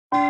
Hello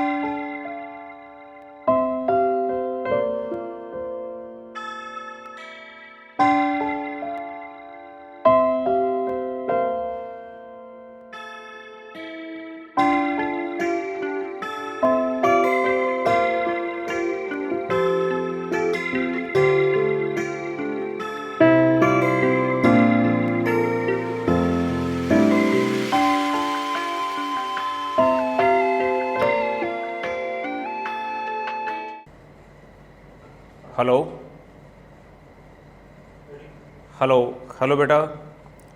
hello hello बेटा,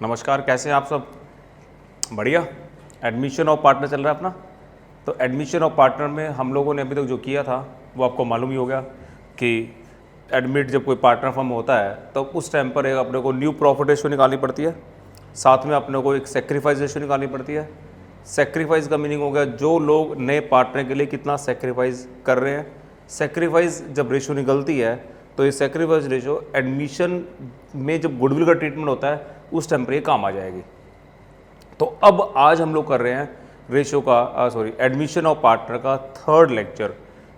नमस्कार। कैसे हैं आप सब? बढ़िया। एडमिशन ऑफ पार्टनर चल रहा है अपना। तो एडमिशन ऑफ पार्टनर में हम लोगों ने अभी तक जो किया था वो आपको मालूम ही हो गया कि एडमिट जब कोई पार्टनर फर्म होता है तो उस टाइम पर एक अपने को न्यू प्रॉफिट रेशियो निकालनी पड़ती है, साथ में अपने को एक सेक्रीफाइस रेशियो निकालनी पड़ती है। सेक्रीफाइस का मीनिंग हो गया जो लोग नए पार्टनर के लिए कितना सेक्रीफाइस कर रहे हैं। सेक्रीफाइस जब रेशियो निकलती है तो ये सेक्रीफाइस रेशियो एडमिशन में जब गुडविल का ट्रीटमेंट होता है उस टाइम पर ये काम आ जाएगी। तो अब आज हम लोग कर रहे हैं रेशियो का एडमिशन ऑफ पार्टनर का थर्ड लेक्चर।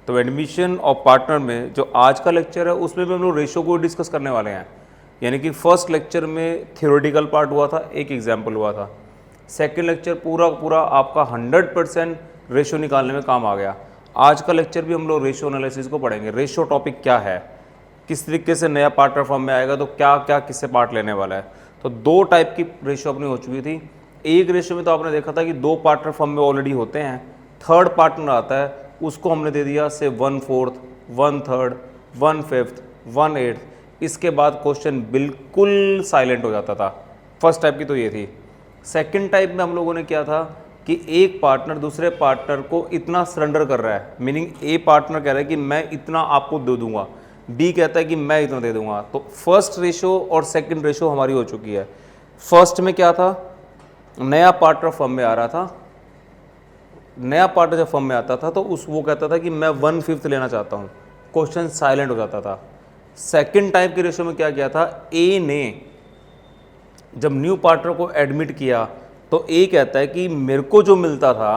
तो एडमिशन ऑफ पार्टनर में जो आज का लेक्चर है उसमें भी हम लोग रेशियो को डिस्कस करने वाले हैं। यानी कि फर्स्ट लेक्चर में थियोरेटिकल पार्ट हुआ था, एक एग्जाम्पल हुआ था। सेकेंड लेक्चर पूरा आपका 100% रेशियो निकालने में काम आ गया। आज का लेक्चर भी हम लोग रेशियो एनालिसिस को पढ़ेंगे। रेशियो टॉपिक क्या है, किस तरीके से नया पार्टनर फॉर्म में आएगा, तो क्या क्या किससे पार्ट लेने वाला है। तो दो टाइप की रेशियो अपनी हो चुकी थी। एक रेशियो में तो आपने देखा था कि दो पार्टनर फॉर्म में ऑलरेडी होते हैं, थर्ड पार्टनर आता है उसको हमने दे दिया से 1/4, 1/3, 1/5, 1/8। इसके बाद क्वेश्चन बिल्कुल साइलेंट हो जाता था। फर्स्ट टाइप की तो ये थी। सेकंड टाइप में हम लोगों ने किया था कि एक पार्टनर दूसरे पार्टनर को इतना सरेंडर कर रहा है, मीनिंग ए पार्टनर कह रहा है कि मैं इतना आपको दे दूंगा, बी कहता है कि मैं इतना दे दूंगा। तो फर्स्ट रेशो और सेकंड रेशो हमारी हो चुकी है। फर्स्ट में क्या था, नया पार्टनर फर्म में आ रहा था, नया पार्टनर जब फर्म में आता था तो वो कहता था कि मैं 1/5 लेना चाहता हूँ, क्वेश्चन साइलेंट हो जाता था। सेकंड टाइप के रेशो में क्या किया था, ए ने जब न्यू पार्टनर को एडमिट किया तो ए कहता है कि मेरे को जो मिलता था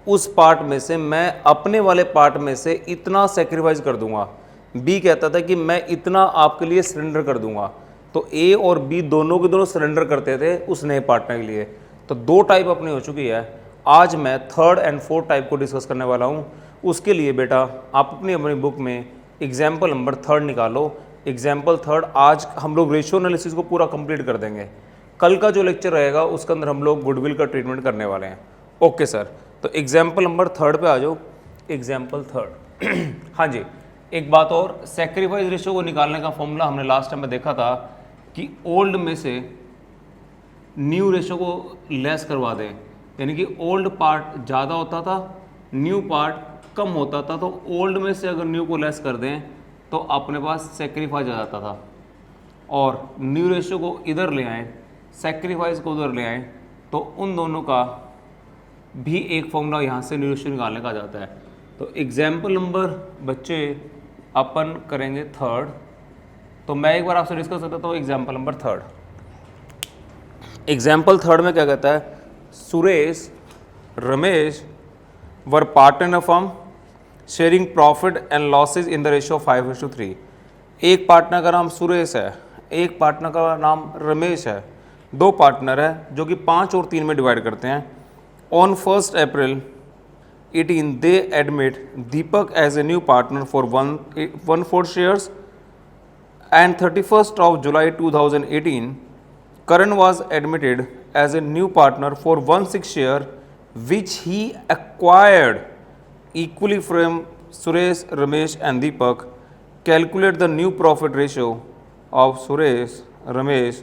उस पार्ट में से मैं अपने वाले पार्ट में से इतना सेक्रीफाइस कर दूंगा। बी कहता था कि मैं इतना आपके लिए सरेंडर कर दूंगा। तो ए और बी दोनों के दोनों सरेंडर करते थे उस नए पार्टनर के लिए। तो दो टाइप अपनी हो चुकी है। आज मैं थर्ड एंड फोर्थ टाइप को डिस्कस करने वाला हूँ। उसके लिए बेटा आप अपनी बुक में एग्जाम्पल नंबर 3 निकालो। एग्जाम्पल 3 आज हम लोग रेशियो एनालिसिस को पूरा कंप्लीट कर देंगे। कल का जो लेक्चर रहेगा उसके अंदर हम लोग गुडविल का ट्रीटमेंट करने वाले हैं। ओके सर, तो एग्जाम्पल नंबर 3 पे आ जाओ। एग्जाम्पल 3 हाँ जी, एक बात और, सेक्रीफाइस रेशियो को निकालने का फॉर्मूला हमने लास्ट टाइम में देखा था कि ओल्ड में से न्यू रेशियो को लेस करवा दें, यानी कि ओल्ड पार्ट ज़्यादा होता था, न्यू पार्ट कम होता था। तो ओल्ड में से अगर न्यू को लेस कर दें तो अपने पास सेक्रीफाइस आ जाता था, और न्यू रेशियो को इधर ले आएँ, सेक्रीफाइस को उधर ले आएँ, तो उन दोनों का भी एक फॉर्मूला यहाँ से न्यू रेशियो निकालने का आ जाता है। तो एग्जाम्पल नंबर बच्चे अपन करेंगे 3rd। तो मैं एक बार आपसे डिस्कस करता हूँ example number 3rd। Example 3rd में क्या कहता है, Suresh Ramesh were partner firm sharing profit and losses in the ratio 5:3। एक पार्टनर का नाम सुरेश है, एक पार्टनर का नाम रमेश है, दो पार्टनर है जो कि 5 और 3 में डिवाइड करते हैं। On 1st April 18 they admit Deepak as a new partner for 1/4 shares, and 31st of July 2018 Karan was admitted as a new partner for 1/6 share which he acquired equally from Suresh, Ramesh and Deepak. Calculate the new profit ratio of Suresh, Ramesh,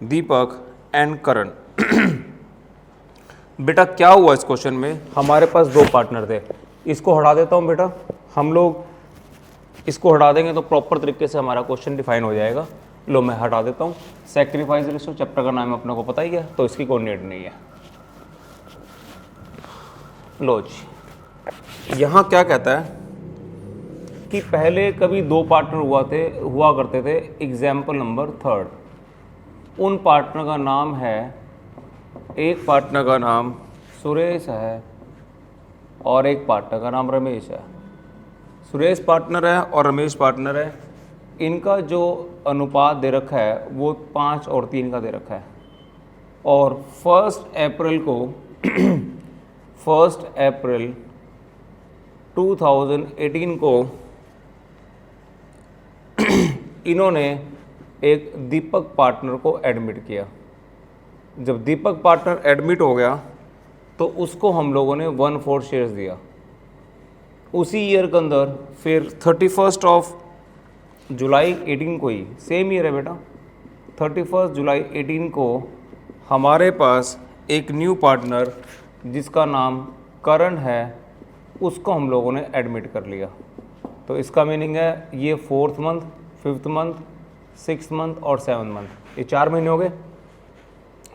Deepak and Karan. बेटा क्या हुआ इस question में, हमारे पास दो partner थे। इसको हटा देता हूँ बेटा, हम लोग इसको हटा देंगे तो प्रॉपर तरीके से हमारा क्वेश्चन डिफाइन हो जाएगा। लो मैं हटा देता हूँ। सेक्रीफाइस रेशियो चैप्टर का नाम अपने को पता ही है, तो इसकी कोई नीड नहीं है। लो जी, यहाँ क्या कहता है कि पहले कभी दो पार्टनर हुआ करते थे। एग्जाम्पल नंबर 3rd, उन पार्टनर का नाम है, एक पार्टनर का नाम सुरेश है और एक पार्टनर का नाम रमेश है। सुरेश पार्टनर है और रमेश पार्टनर है। इनका जो अनुपात दे रखा है वो 5 और 3 का दे रखा है। और 1 अप्रैल को 1 अप्रैल 2018 को इन्होंने एक दीपक पार्टनर को एडमिट किया। जब दीपक पार्टनर एडमिट हो गया तो उसको हम लोगों ने 1/4 शेयर्स दिया। उसी ईयर के अंदर फिर 31 ऑफ जुलाई 18 को ही, सेम ईयर है बेटा, 31 जुलाई 18 को हमारे पास एक न्यू पार्टनर जिसका नाम करण है, उसको हम लोगों ने एडमिट कर लिया। तो इसका मीनिंग है ये 4th month, 5th month, 6th month और 7th मंथ, ये 4 महीने हो गए।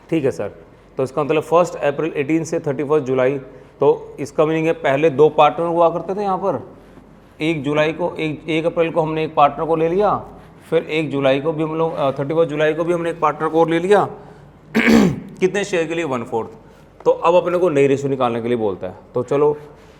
ठीक है सर। तो इसका मतलब 1 अप्रैल 18 से 31 जुलाई, तो इसका मीनिंग है पहले 2 पार्टनर हुआ करते थे यहाँ पर। 1 अप्रैल को हमने एक पार्टनर को ले लिया, फिर 1 जुलाई को भी हम लोग 31 जुलाई को भी हमने एक पार्टनर को और ले लिया। कितने शेयर के लिए? 1/4। तो अब अपने को नई रेशो निकालने के लिए बोलता है। तो चलो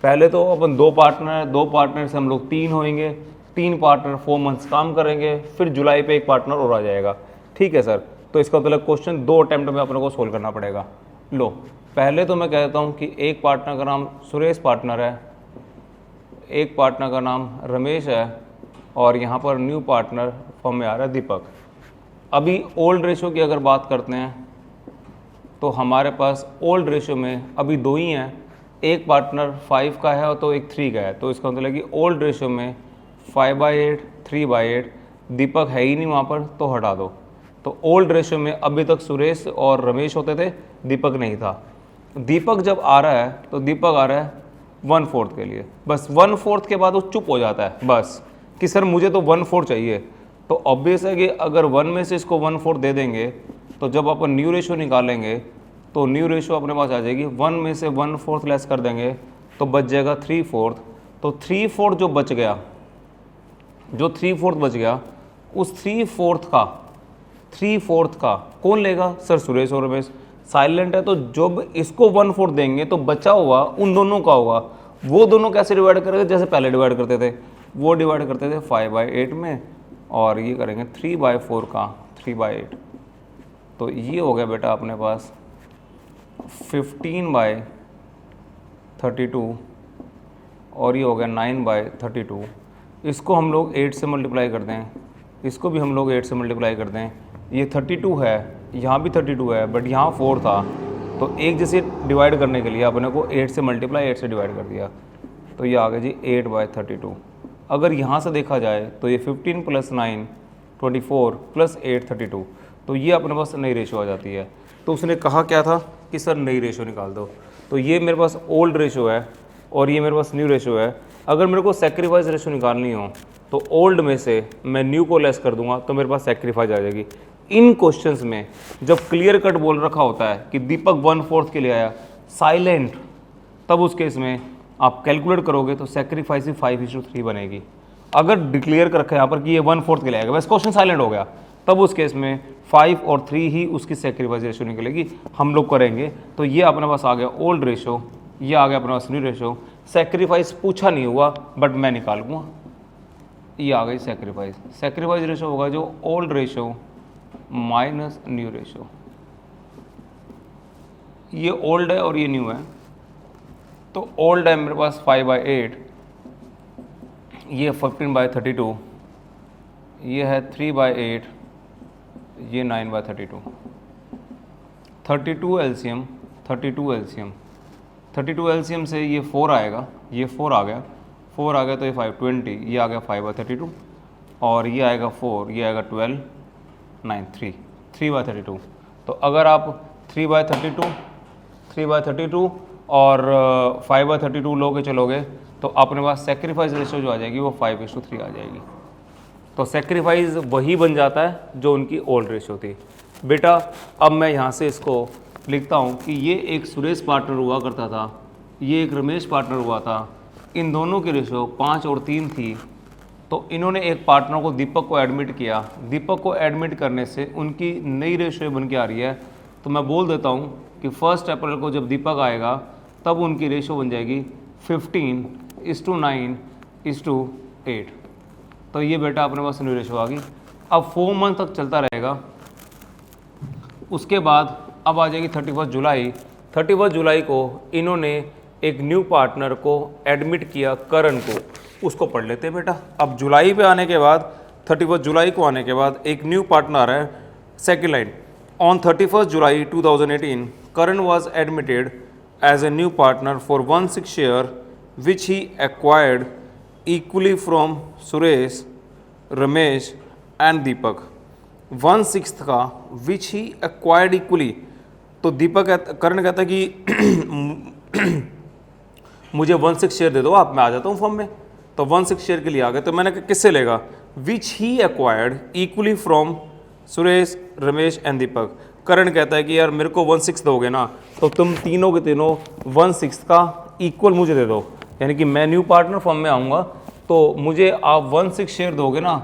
पहले तो अपन 2 पार्टनर से हम लोग 3 होएंगे, 3 पार्टनर 4 मंथ्स काम करेंगे, फिर जुलाई पे एक पार्टनर और आ जाएगा। ठीक है सर। तो इसका मतलब क्वेश्चन 2 अटेम्प्ट में अपने को सोल्व करना पड़ेगा। लो पहले तो मैं कहता हूँ कि एक पार्टनर का नाम सुरेश पार्टनर है, एक पार्टनर का नाम रमेश है, और यहाँ पर न्यू पार्टनर फॉर्म में आ रहा है दीपक। अभी ओल्ड रेशो की अगर बात करते हैं तो हमारे पास ओल्ड रेशो में अभी 2 ही हैं, एक पार्टनर 5 का है और तो एक 3 का है। तो इसका मतलब कि ओल्ड रेशो में 5/8, 3/8, दीपक है ही नहीं वहाँ पर, तो हटा दो। तो ओल्ड रेशो में अभी तक सुरेश और रमेश होते थे, दीपक नहीं था। दीपक जब आ रहा है तो दीपक आ रहा है 1/4 के लिए। बस 1/4 के बाद वो चुप हो जाता है बस कि सर मुझे तो 1/4 चाहिए। तो ऑब्वियस है कि अगर 1 में से इसको 1/4 दे देंगे तो जब अपन न्यू रेशो निकालेंगे तो न्यू रेशो अपने पास आ जाएगी। 1 में से 1/4 लेस कर देंगे तो बच जाएगा 3/4। तो 3/4 जो बच गया, जो 3/4 बच गया, उस 3/4 का कौन लेगा? सर सुरेश और रमेश। साइलेंट है तो जब इसको 1/4 देंगे तो बचा हुआ उन दोनों का होगा। वो दोनों कैसे डिवाइड करेंगे? जैसे पहले डिवाइड करते थे, वो डिवाइड करते थे 5/8 में, और ये करेंगे 3/4 का 3/8। तो ये हो गया बेटा अपने पास 15/32, और ये हो गया 9/32। इसको हम लोग 8 से मल्टीप्लाई कर दें, इसको भी हम लोग 8 से मल्टीप्लाई कर दें। ये 32 है, यहाँ भी 32 है, बट यहाँ 4 था, तो एक जैसे डिवाइड करने के लिए अपने को 8 से मल्टीप्लाई 8 से डिवाइड कर दिया। तो ये आ गया जी 8/32। अगर यहाँ से देखा जाए तो ये 15 + 9 24 + 8 32। तो ये अपने पास नई रेशो आ जाती है। तो उसने कहा क्या था कि सर नई रेशो निकाल दो। तो ये मेरे पास ओल्ड रेशो है और ये मेरे पास न्यू रेशो है। अगर मेरे को सेक्रीफाइस रेशो निकालनी हो तो ओल्ड में से मैं न्यू को लेस कर दूंगा तो मेरे पास सेक्रीफाइस आ जाएगी। इन क्वेश्चंस में जब क्लियर कट बोल रखा होता है कि दीपक 1/4 के लिए आया साइलेंट, तब उस केस में आप कैलकुलेट करोगे तो सेक्रीफाइस ही 5:3 बनेगी। अगर डिक्लेयर कर रखा है यहाँ पर कि ये 1/4 के लिए आएगा, बस क्वेश्चन साइलेंट हो गया, तब उस केस में 5 और 3 ही उसकी सेक्रीफाइस रेशो निकलेगी। हम लोग करेंगे। तो ये अपने पास आ गया ओल्ड रेशो, ये आ गया अपने पास न्यू रेशो। सेक्रीफाइस पूछा नहीं हुआ बट मैं निकालूंगा। ये आ गई सेक्रीफाइस। सेक्रीफाइस रेशो होगा जो old ratio minus new ratio. ये ओल्ड है और ये न्यू है। तो ओल्ड है मेरे पास 5/8, ये 15/32, ये है 3/8, ये 9/32। 32 एलसीएम, 32 एलसीएम, 32 एलसीएम से ये 4 आएगा, ये 4 आ गया, 4 आ गया तो ये 520, ये आ गया 5/32, और ये आएगा 4, ये आएगा 12, 9, 3/32। तो अगर आप 3/32 और 5/32 लोगे चलोगे तो अपने पास सेक्रीफाइस रेशो जो आ जाएगी वो 5:3 आ जाएगी। तो सेक्रीफाइस वही बन जाता है जो उनकी ओल्ड रेशो थी। बेटा अब मैं यहाँ से इसको लिखता हूँ कि ये एक सुरेश पार्टनर हुआ करता था, ये एक रमेश पार्टनर हुआ था। इन दोनों की रेशो 5 और 3 थी। तो इन्होंने एक पार्टनर को दीपक को एडमिट किया। दीपक को एडमिट करने से उनकी नई रेशो बन के आ रही है। तो मैं बोल देता हूँ कि 1 अप्रैल को जब दीपक आएगा तब उनकी रेशो बन जाएगी 15:9:8। तो ये बेटा अपने पास न्यू रेशो आ गई। अब 4 मंथ तक चलता रहेगा। उसके बाद अब आ जाएगी 31 जुलाई। 31 जुलाई को इन्होंने एक न्यू पार्टनर को एडमिट किया, करण को। उसको पढ़ लेते हैं बेटा। अब जुलाई पे आने के बाद 31 जुलाई को आने के बाद एक न्यू पार्टनर आ रहा है। Second line, on 31 July 2018 Karan was admitted as a new partner for 1/6 share which he acquired equally from Suresh, Ramesh and Deepak. 1/6 का विच ही एक्वायर्ड इक्वली। तो करण कहता है कि मुझे 1/6 शेयर दे दो आप, मैं आ जाता हूँ फॉर्म में। तो 1/6 शेयर के लिए आ गए। तो मैंने कहा किससे लेगा? Which he acquired equally from Suresh, Ramesh and Deepak. Karan कहता है कि यार मेरे को 1/6 दोगे ना, तो तुम तीनों के तीनों 1/6 का इक्वल मुझे दे दो। यानी कि मैं न्यू पार्टनर फॉर्म में आऊँगा तो मुझे आप 1/6 शेयर दोगे ना,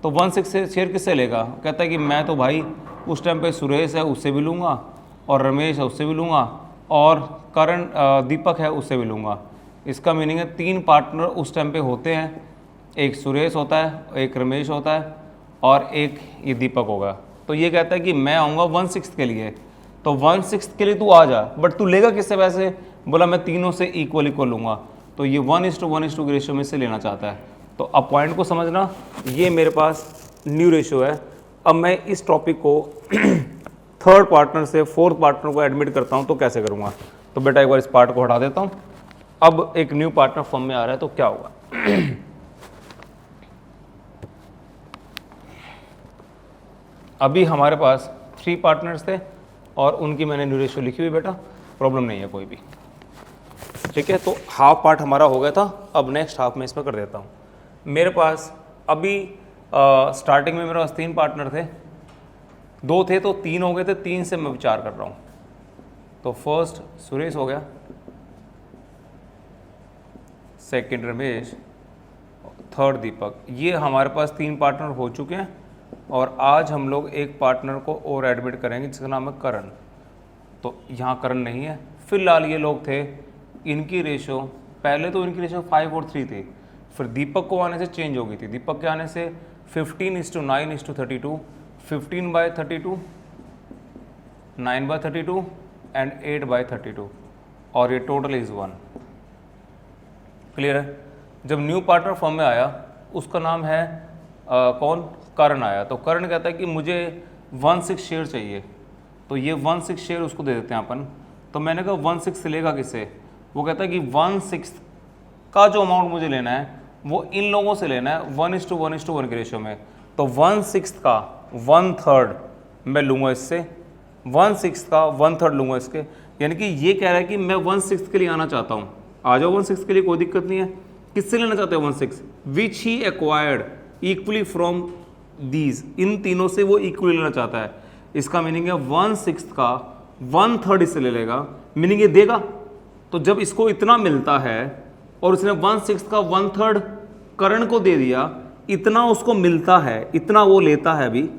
तो 1/6 शेयर किससे लेगा? कहता है कि मैं तो भाई उस टाइम पे सुरेश है उससे भी लूँगा, और रमेश है उससे भी लूँगा, और करण दीपक है उससे भी लूँगा। इसका मीनिंग है 3 पार्टनर उस टाइम पे होते हैं। एक सुरेश होता है, एक रमेश होता है, और एक ये दीपक होगा। तो ये कहता है कि मैं आऊँगा 1/6 के लिए। तो 1/6 के लिए तू आ जा, बट तू लेगा किससे पैसे? बोला मैं तीनों से इक्वल लूँगा। तो ये 1:1 के रेशियो में से लेना चाहता है। तो अब पॉइंट को समझना, ये मेरे पास न्यू रेशियो है। अब मैं इस टॉपिक को थर्ड पार्टनर से फोर्थ पार्टनर को एडमिट करता हूँ तो कैसे करूँगा? तो बेटा एक बार इस पार्ट को हटा देता हूँ। अब एक न्यू पार्टनर फॉर्म में आ रहा है तो क्या होगा? अभी हमारे पास 3 पार्टनर्स थे और उनकी मैंने न्यू रेशियो लिखी हुई बेटा, प्रॉब्लम नहीं है कोई भी। ठीक है, तो हाफ पार्ट हमारा हो गया था। अब नेक्स्ट हाफ में इसमें कर देता हूँ। मेरे पास अभी स्टार्टिंग में मेरे पास 3 पार्टनर थे, 2 थे तो 3 हो गए थे, 3 से मैं विचार कर रहा हूँ। तो फर्स्ट सुरेश हो गया, सेकंड रमेश, थर्ड दीपक। ये हमारे पास 3 पार्टनर हो चुके हैं और आज हम लोग एक पार्टनर को और एडमिट करेंगे जिसका नाम है करण। तो यहाँ करण नहीं है। फिलहाल ये लोग थे, इनकी रेशो पहले तो इनकी रेशो 5 और 3 थी, फिर दीपक को आने से चेंज हो गई थी। दीपक के आने से 15:9:32, 15/32, 9/32 एंड 8/32, और ये टोटल इज़ 1। क्लियर है? जब न्यू पार्टनर फॉर्म में आया उसका नाम है कौन? करण आया। तो करण कहता है कि मुझे 1/6 शेयर चाहिए। तो ये 1/6 शेयर उसको दे देते हैं अपन। तो मैंने कहा 1/6 से लेगा किससे? वो कहता है कि 1/6 का जो अमाउंट मुझे लेना है वो इन लोगों से लेना है 1:1 के रेशियो में। तो 1/6 का 1/3 मैं लूँगा इससे, 1/6 का 1/3 लूँगा इसके। यानी कि ये कह रहा है कि मैं 1/6 के लिए आना चाहता हूँ। आ जाओ 1/6 के लिए, कोई दिक्कत नहीं है। किससे लेना चाहते हो 1/6? विच he acquired equally from these. इन तीनों से वो इक्वली लेना चाहता है। इसका मीनिंग है 1/6 का 1/3 इससे ले लेगा, मीनिंग ये देगा। तो जब इसको इतना मिलता है और उसने 1/6 का 1/3 करण को दे दिया, इतना उसको मिलता है, इतना वो लेता है अभी।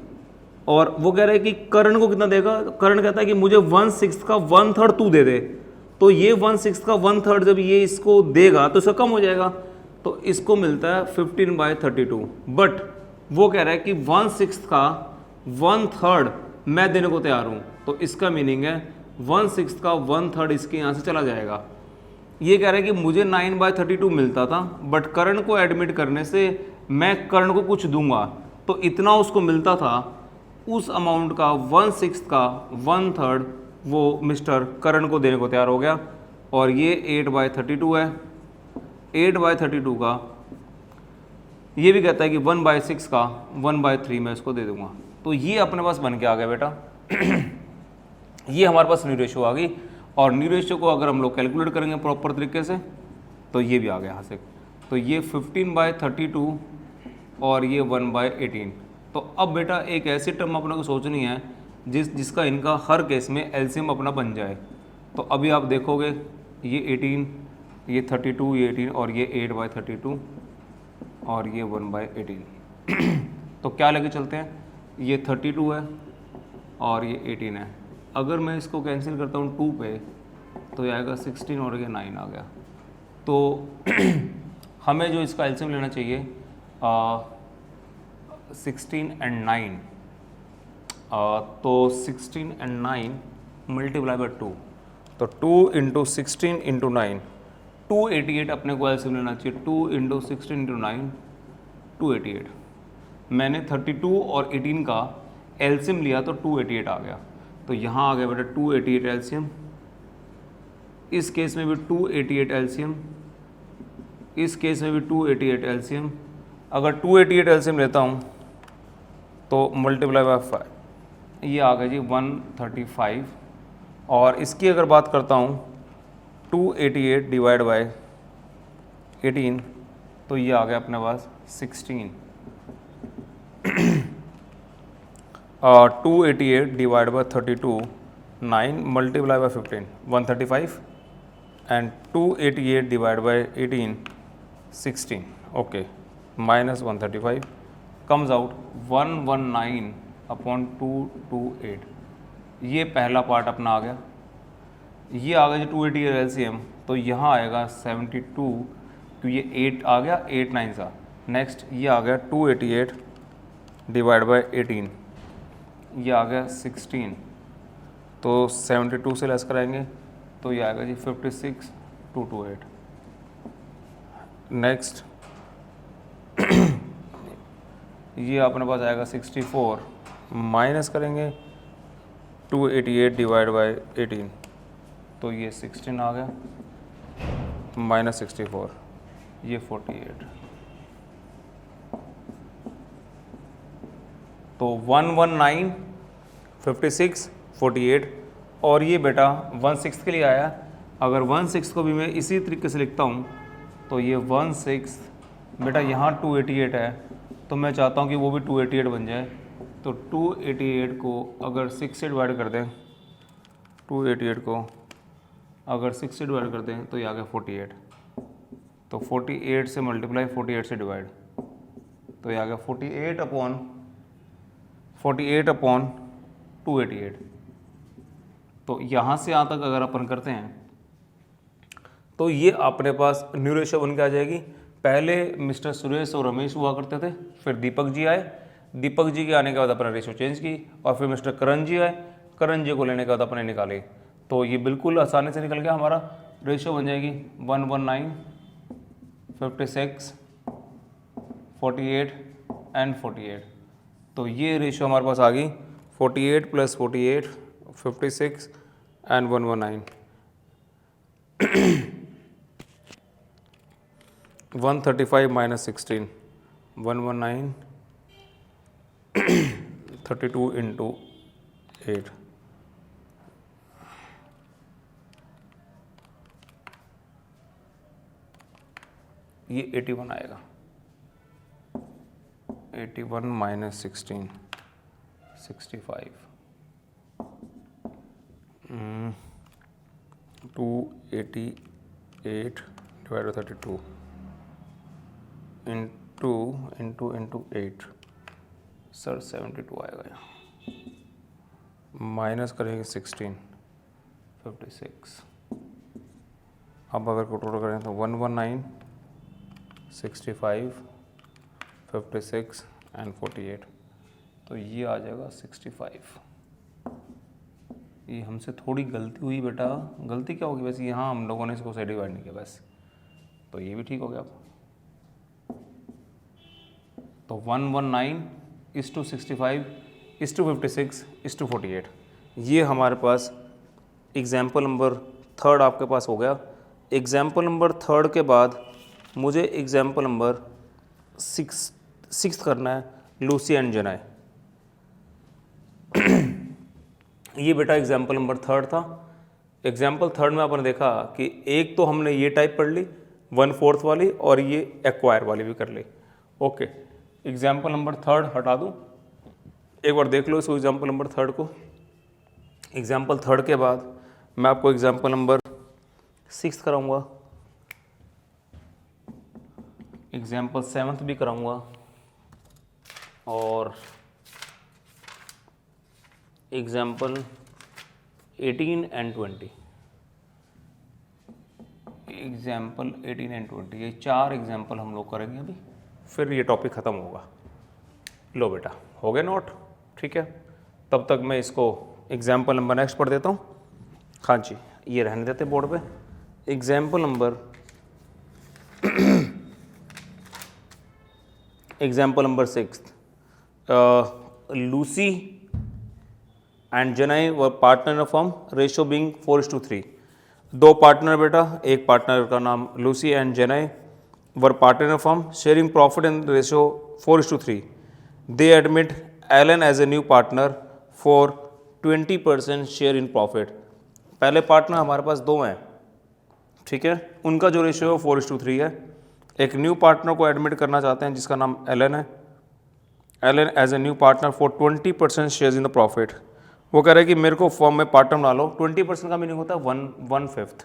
और वो कह रहा है कि करण को कितना देगा? करण कहता है कि मुझे 1/6 का 1/3 तू दे दे। तो ये 1/6 का 1/3 जब ये इसको देगा तो इसका कम हो जाएगा। तो इसको मिलता है 15/32। बट वो कह रहा है कि 1/6 का 1/3 मैं देने को तैयार हूँ। तो इसका मीनिंग है 1/6 का 1/3 इसके यहाँ से चला जाएगा। ये कह रहा है कि मुझे 9/32 मिलता था, बट करण को एडमिट करने से मैं करण को कुछ दूंगा, तो इतना उसको मिलता था। उस अमाउंट का 1/6 का 1/3 वो मिस्टर करण को देने को तैयार हो गया। और ये 8/32 है। 8/32 का ये भी कहता है कि 1/6 का 1/3 मैं इसको दे दूंगा। तो ये अपने पास बन के आ गया बेटा। ये हमारे पास न्यू रेशियो आ गई। और न्यू रेशियो को अगर हम लोग कैलकुलेट करेंगे प्रॉपर तरीके से तो ये भी आ गया यहाँ से। तो ये 15/32 और ये 1/18। तो अब बेटा एक ऐसी टर्म अपने को सोचनी है जिसका इनका हर केस में एलसीएम अपना बन जाए। तो अभी आप देखोगे ये 18, ये 32, ये 18 और ये 8/32 और ये 1/18। तो क्या लेके चलते हैं? ये 32 है और ये 18 है। अगर मैं इसको कैंसिल करता हूँ 2 पे तो ये आएगा 16 और ये 9 आ गया। तो हमें जो इसका एलसीएम लेना चाहिए 16 एंड 9, तो 16 एंड 9 मल्टीप्लाई बाय 2, तो 2 इंटू 16 इंटू 9 288 अपने को एलसीएम लेना चाहिए। 2 इंटू 16 इंटू 9 288। मैंने 32 और 18 का एलसीएम लिया तो 288 आ गया, तो यहाँ आ गया बेटा 288 एलसीएम। इस केस में भी 288 एलसीएम, इस केस में भी 288 एलसीएम। अगर 288 एलसीएम लेता हूँ तो मल्टीप्लाई बाय 5, ये आ गया जी 135। और इसकी अगर बात करता हूँ 288 डिवाइड बाय 18, तो ये आ गया अपने पास 16। 288 divide by 32, 9 multiply by 15 135, and 288 divide by 18 16, okay, minus 135 comes out 119 upon 228। ये पहला पार्ट अपना आ गया। ये आ गया जी 288 एलसीएम, तो यहाँ आएगा 72, तो ये 8 आ गया, 8 9 सा। नेक्स्ट ये आ गया 288 डिवाइड बाय 18, ये आ गया 16, तो 72 से लेस कराएंगे तो ये आएगा जी 56 228। नेक्स्ट ये अपने पास आएगा 64, माइनस करेंगे 288 डिवाइड बाय 18, तो ये 16 आ गया, माइनस 64, ये 48। तो 119 56 48, और ये बेटा 1/6 के लिए आया। अगर 1/6 को भी मैं इसी तरीके से लिखता हूँ तो ये 1/6 बेटा यहाँ 288 है, तो मैं चाहता हूँ कि वो भी 288 बन जाए। तो 288 को अगर 6 से डिवाइड कर दें, 288 को अगर 6 से डिवाइड कर दें तो ये आ गया 48। तो 48 से मल्टीप्लाई 48 से डिवाइड, तो ये आ गया 48 अपॉन 288। तो यहाँ से यहाँ तक अगर अपन करते हैं तो ये अपने पास न्यू रेशियो बन के आ जाएगी। पहले मिस्टर सुरेश और रमेश हुआ करते थे, फिर दीपक जी आए, दीपक जी के आने के बाद अपना रेशियो चेंज की, और फिर मिस्टर करण जी आए, करण जी को लेने के बाद अपने निकाले। तो ये बिल्कुल आसानी से निकल गया, हमारा रेशियो बन जाएगी 119 56 48 एंड 48। तो ये रेशियो हमारे पास आ गई 48 + 48 56 एंड 119 135 माइनस 16 119 32 इंटू 8, ये 81 आएगा। 81 minus 16 65 288 divide by 32 into 8, sir 72 आएगा यहाँ। माइनस करेंगे 16 56, अब अगर टोटल करें तो 119 65 56 एंड 48, तो ये आ जाएगा 65। ये हमसे थोड़ी गलती हुई बेटा, गलती क्या होगी वैसे, यहाँ हम लोगों ने इसको से डिवाइड नहीं किया बस, तो ये भी ठीक हो गया। तो 119:65 56:48, ये हमारे पास एग्जाम्पल नंबर 3 आपके पास हो गया। एग्जाम्पल नंबर 3 के बाद मुझे एग्जाम्पल नंबर 6 करना है, लूसी एंड जेनाई। ये बेटा एग्जाम्पल नंबर 3 था। एग्जाम्पल 3 में अपन देखा कि एक तो हमने ये टाइप पढ़ ली 1/4 वाली, और ये एक्वायर वाली भी कर ली। ओके, एग्जाम्पल नंबर 3 हटा दूँ, एक बार देख लो इसको एग्जाम्पल नंबर 3 को। एग्जाम्पल 3 के बाद मैं आपको एग्जाम्पल नंबर 6 कराऊंगा, एग्जाम्पल 7 भी कराऊंगा, और एग्जाम्पल 18 एंड 20, एग्जाम्पल 18 एंड 20, ये 4 एग्जाम्पल हम लोग करेंगे अभी, फिर ये टॉपिक ख़त्म होगा। लो बेटा, हो गए नोट, ठीक है। तब तक मैं इसको एग्जाम्पल नंबर नेक्स्ट पढ़ देता हूँ। हाँ जी, ये रहने देते बोर्ड पे। Example number 6, Lucy and Janey were partner in firm, ratio being 4:3। 2 partner बेटा, एक पार्टनर का नाम Lucy and Janey were partner in firm, sharing profit in ratio 4:3। They admit Allen as a new partner for 20% share in profit. पहले partner हमारे पास 2 हैं, ठीक है, उनका जो रेशियो है 4:3 है। एक न्यू पार्टनर को एडमिट करना चाहते हैं जिसका नाम एलन है, Alan as a new partner for 20% shares in the profit. वो कह रहे हैं कि मेरे को फॉर्म में पार्टनर बना लो। 20% का मीनिंग होता है 1/5।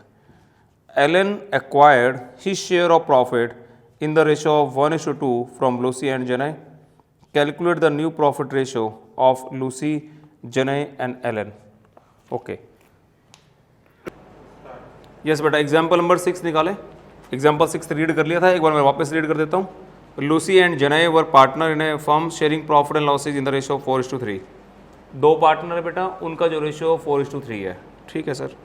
Allen acquired his share of profit in the ratio of 1:2 from Lucy and Janey. Calculate the new profit ratio of Lucy, Janey and Allen. Okay, yes बेटा, एग्जाम्पल नंबर 6 निकाले। Example 6 read कर लिया था, एक बार मैं वापस रीड कर देता हूँ। Lucy and Janey were partner in a firm sharing profit and losses in the ratio of 4:3। 2 partner है बेटा, उनका जो रेशियो 4:3 है, ठीक है sir.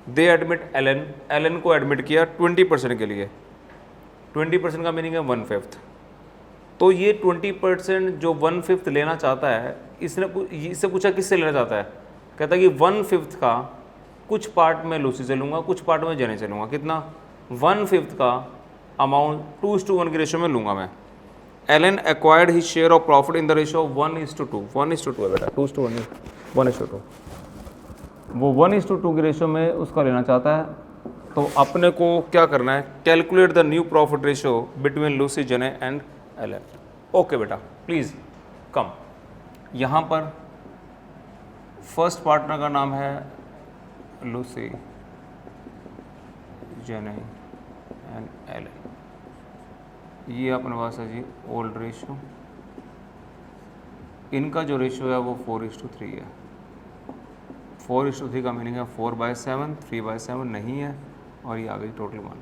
They admit Elon, Elon को एडमिट किया 20% के लिए। 20% का मीनिंग है 1/5। तो ये 20% जो 1/5 लेना चाहता है, इससे पूछा किससे लेना चाहता है। कहता है कि 1/5 का कुछ पार्ट में लूसी से लूँगा, कुछ पार्ट में जनई से लूँगा। कितना? 1/5 का अमाउंट 2:1 की रेशियो में लूँगा मैं। Alan acquired his share of profit in the ratio of 1:2। 1:2 है बेटा, 2:1 नहीं, 1:2। वो 1:2 की रेशियो में उसका लेना चाहता है। तो अपने को क्या करना है? Calculate the new profit ratio between Lucy, Janey and Allen. Okay बेटा, प्लीज़ कम। यहाँ पर फर्स्ट पार्टनर का नाम है लूसी, जनई एंड एलन। ये अपने पास है जी ओल्ड रेशियो। इनका जो रेशियो है वो 4:3 है। 4:3 का मीनिंग है 4/7, 3/7 नहीं है, और ये आ गई total 1।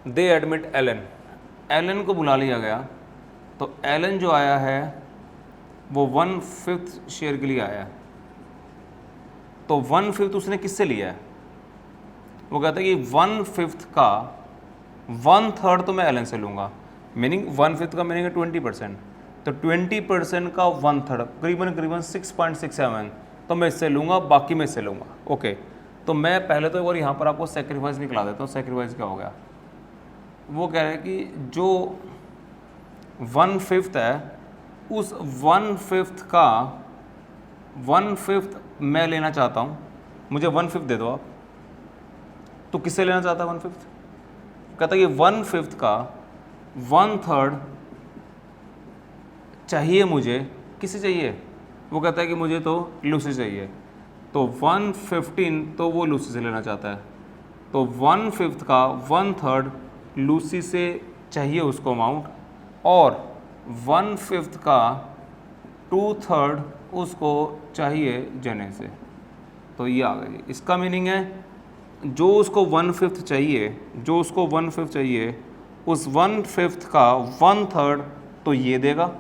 They admit Elon, Elon को बुला लिया गया। तो एलन जो आया है वो 1/5 शेयर के लिए आया है। तो 1/5 उसने किससे लिया है? वो कहता है कि 1/5 का 1/3 तो मैं एलन से लूँगा। मीनिंग 1/5 का मीनिंग है 20%। तो 20% का 1/3 करीबन 6.67 तो मैं इससे लूँगा, बाकी मैं इससे लूँगा। ओके, तो मैं पहले तो एक बार यहाँ पर आपको सेक्रीफाइस निकला देता हूँ। सेक्रीफाइस क्या हो गया? वो कह रहे हैं कि जो 1/5 है, उस 1/5 का 1/5 मैं लेना चाहता हूँ। मुझे 1/5 दे दो आप। तो किससे लेना चाहता है 1/5? कहता है कि 1/5 का 1/3 चाहिए मुझे। किसे चाहिए? वो कहता है कि मुझे तो लूसी चाहिए। तो 1/15 तो वो लूसी से लेना चाहता है। तो 1/5 का 1/3 लूसी से चाहिए उसको अमाउंट, और 1/5 का 2/3 उसको चाहिए जनई से। तो ये आ गई। इसका मीनिंग है जो उसको 1/5 चाहिए, जो उसको 1/5 चाहिए, उस 1/5 का 1/3 तो ये देगा,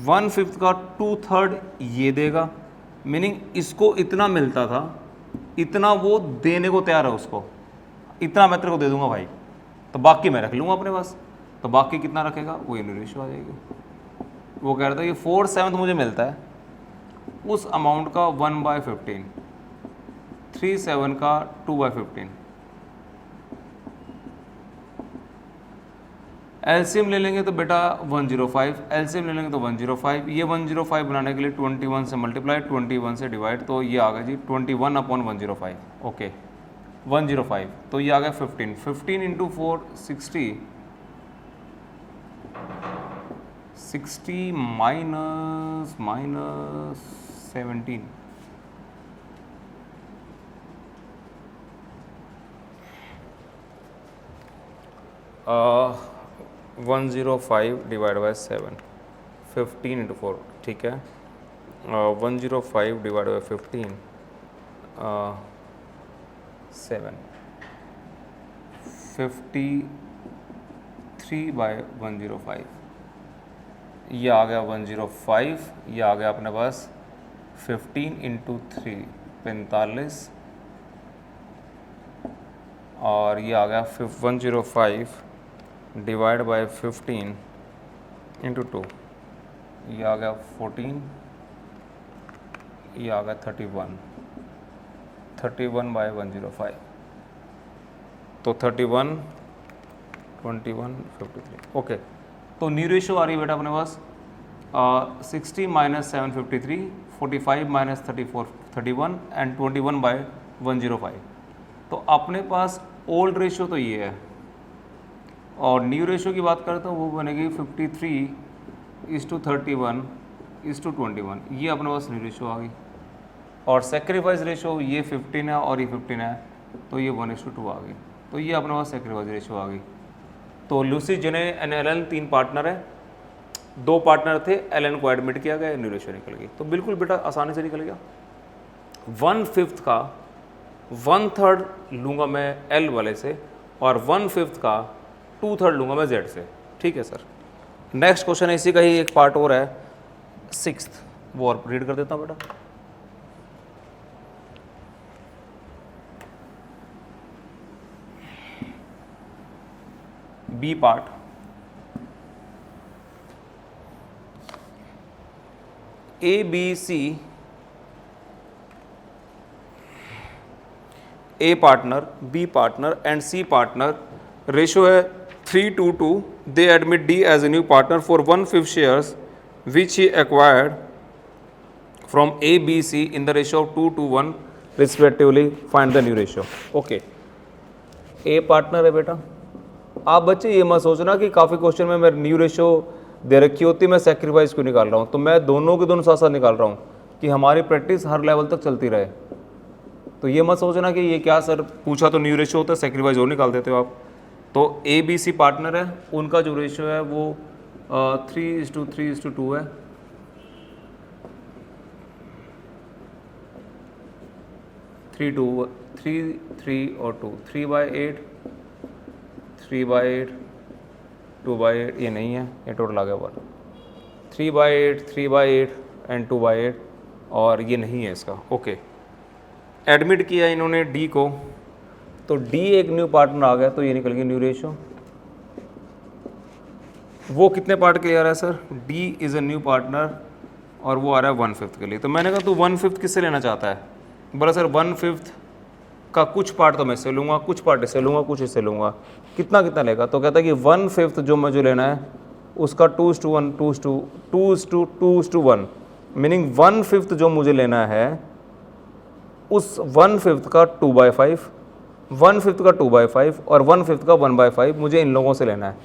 1/5 का 2/3 ये देगा। मीनिंग इसको इतना मिलता था, इतना वो देने को तैयार है उसको। इतना मैं तेरे को दे दूंगा भाई, तो बाकी मैं रख लूँगा अपने पास। तो बाकी कितना रखेगा? वो ये रेशियो आ जाएगी। वो कह रहा था कि 4/7 मुझे मिलता है, उस अमाउंट का 1/15, 3/7 का 2/15। एलसीएम ले लेंगे तो बेटा 105, एलसीएम ले लेंगे तो 105। ये 105 बनाने के लिए 21 से मल्टीप्लाई, 21 से डिवाइड, तो ये आ गया जी 21/105। ओके, 105 तो ये आ गया 15। 15 into 4 60, 60 minus 17। uh, 105 divide by 7, 15 into 4, ठीक है। 105 डिवाइड बाई 15, 7। 53/105, ये आ गया 105, ये आ गया अपने पास 15 × 3 45, और ये आ गया 105 डिवाइड बाय 15 × 2, ये आ गया 14, ये आ गया 31/105, तो 31 21 53। ओके, तो न्यू रेशो आ रही है बेटा अपने पास 60 - 753, 45 - 34 31 एंड 21/105। तो अपने पास ओल्ड रेशो तो ये है, और न्यू रेशो की बात करें तो वो बनेगी 53:31:21, ये अपने पास न्यू रेशो आ गई। और सेक्रीफाइस रेशो ये 15 है और ये 15 है, तो ये 1:2 आ गई, तो ये अपने पास सेक्रीफाइस रेशो आ गई। तो लूसी जिने एंड एलन 3 पार्टनर है, 2 पार्टनर थे, एलन को एडमिट किया गया, न्यू रेशो निकल गई। तो बिल्कुल बेटा आसानी से निकल गया। 1/5 का 1/3 लूँगा मैं एल वाले से, और 1/5 का 2/3 लूँगा मैं जेड से। ठीक है सर। नेक्स्ट क्वेश्चन इसी का ही एक पार्ट और है, 6th, वो और रीड कर देता हूँ बेटा। B part, A B C A partner, B partner and C partner, ratio है 3:2. They admit D as a new partner for 1/5 shares which he acquired from A, B, C in the ratio of 2:1 respectively. Find the new ratio. Okay. A partner है बेटा। आप बच्चे ये मत सोचना कि काफ़ी क्वेश्चन में मैं न्यू रेशो दे रखी होती मैं सेक्रीफाइस क्यों निकाल रहा हूँ। तो मैं दोनों के दोनों साथ साथ निकाल रहा हूँ कि हमारी प्रैक्टिस हर लेवल तक चलती रहे। तो ये मत सोचना कि ये क्या सर पूछा तो न्यू रेशो होता है, सेक्रीफाइस और निकाल देते हो आप। तो ए बी सी पार्टनर है, उनका जो रेशो है वो 3:3:2 है। थ्री 3 और 2, 3/8, 3/8, 2/8, ये नहीं है, ये टोटल आ गया 1, 3/8, 3/8 एंड 2/8, और ये नहीं है इसका। ओके, एडमिट किया इन्होंने डी को, तो डी एक न्यू पार्टनर आ गया, तो ये निकल गया न्यू रेशो। वो कितने पार्ट के लिए आ रहा है sir? D is a new partner, और वो आ रहा है 1/5 के लिए। तो मैंने कहा तू 1/5 किससे लेना चाहता है? बोला सर 1/5 का कुछ पार्ट तो मैं इससे लूँगा, कुछ पार्ट इससे लूँगा, कुछ इससे लूँगा, कितना कितना लेगा? तो कहता है कि 1/5 जो मुझे लेना है उसका 2:1, 2:1, मीनिंग 1/5 जो मुझे लेना है उस 1/5 का 2/5, 1/5 का 2/5 और 1/5 का 1/5 मुझे इन लोगों से लेना है।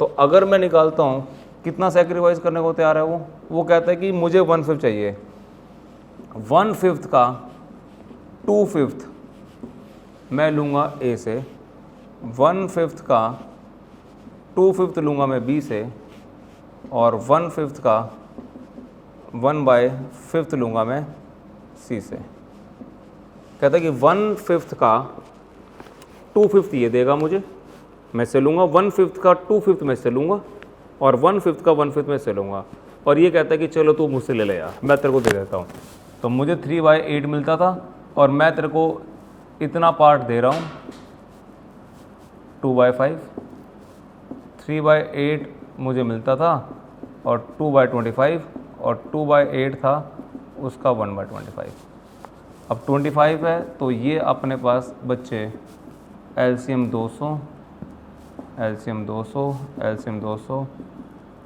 तो अगर मैं निकालता हूँ कितना सेक्रीफाइस करने को तैयार है वो कहता है कि मुझे 1/5 चाहिए। 1/5 का 2/5 मैं लूँगा ए से, 1/5 का 2/5 लूँगा मैं बी से, और 1/5 का 1/5 लूँगा मैं सी से। कहता है कि 1/5 का 2/5 ये देगा मुझे, मैं इससे लूँगा, 1/5 का 2/5 मैं इससे लूँगा, और 1/5 का 1/5 मैं इससे लूँगा। और ये कहता है कि चलो तू मुझसे ले ले यार, मैं तेरे को दे देता हूँ। तो मुझे 3/8 मिलता था, और मैं तेरे को इतना पार्ट दे रहा हूँ 2/5, 3/8 मुझे मिलता था, और 2/25, और 2/8 था उसका 1/25। अब 25 है, तो ये अपने पास बच्चे एलसीएम 200, एलसीएम 200, एलसीएम 200,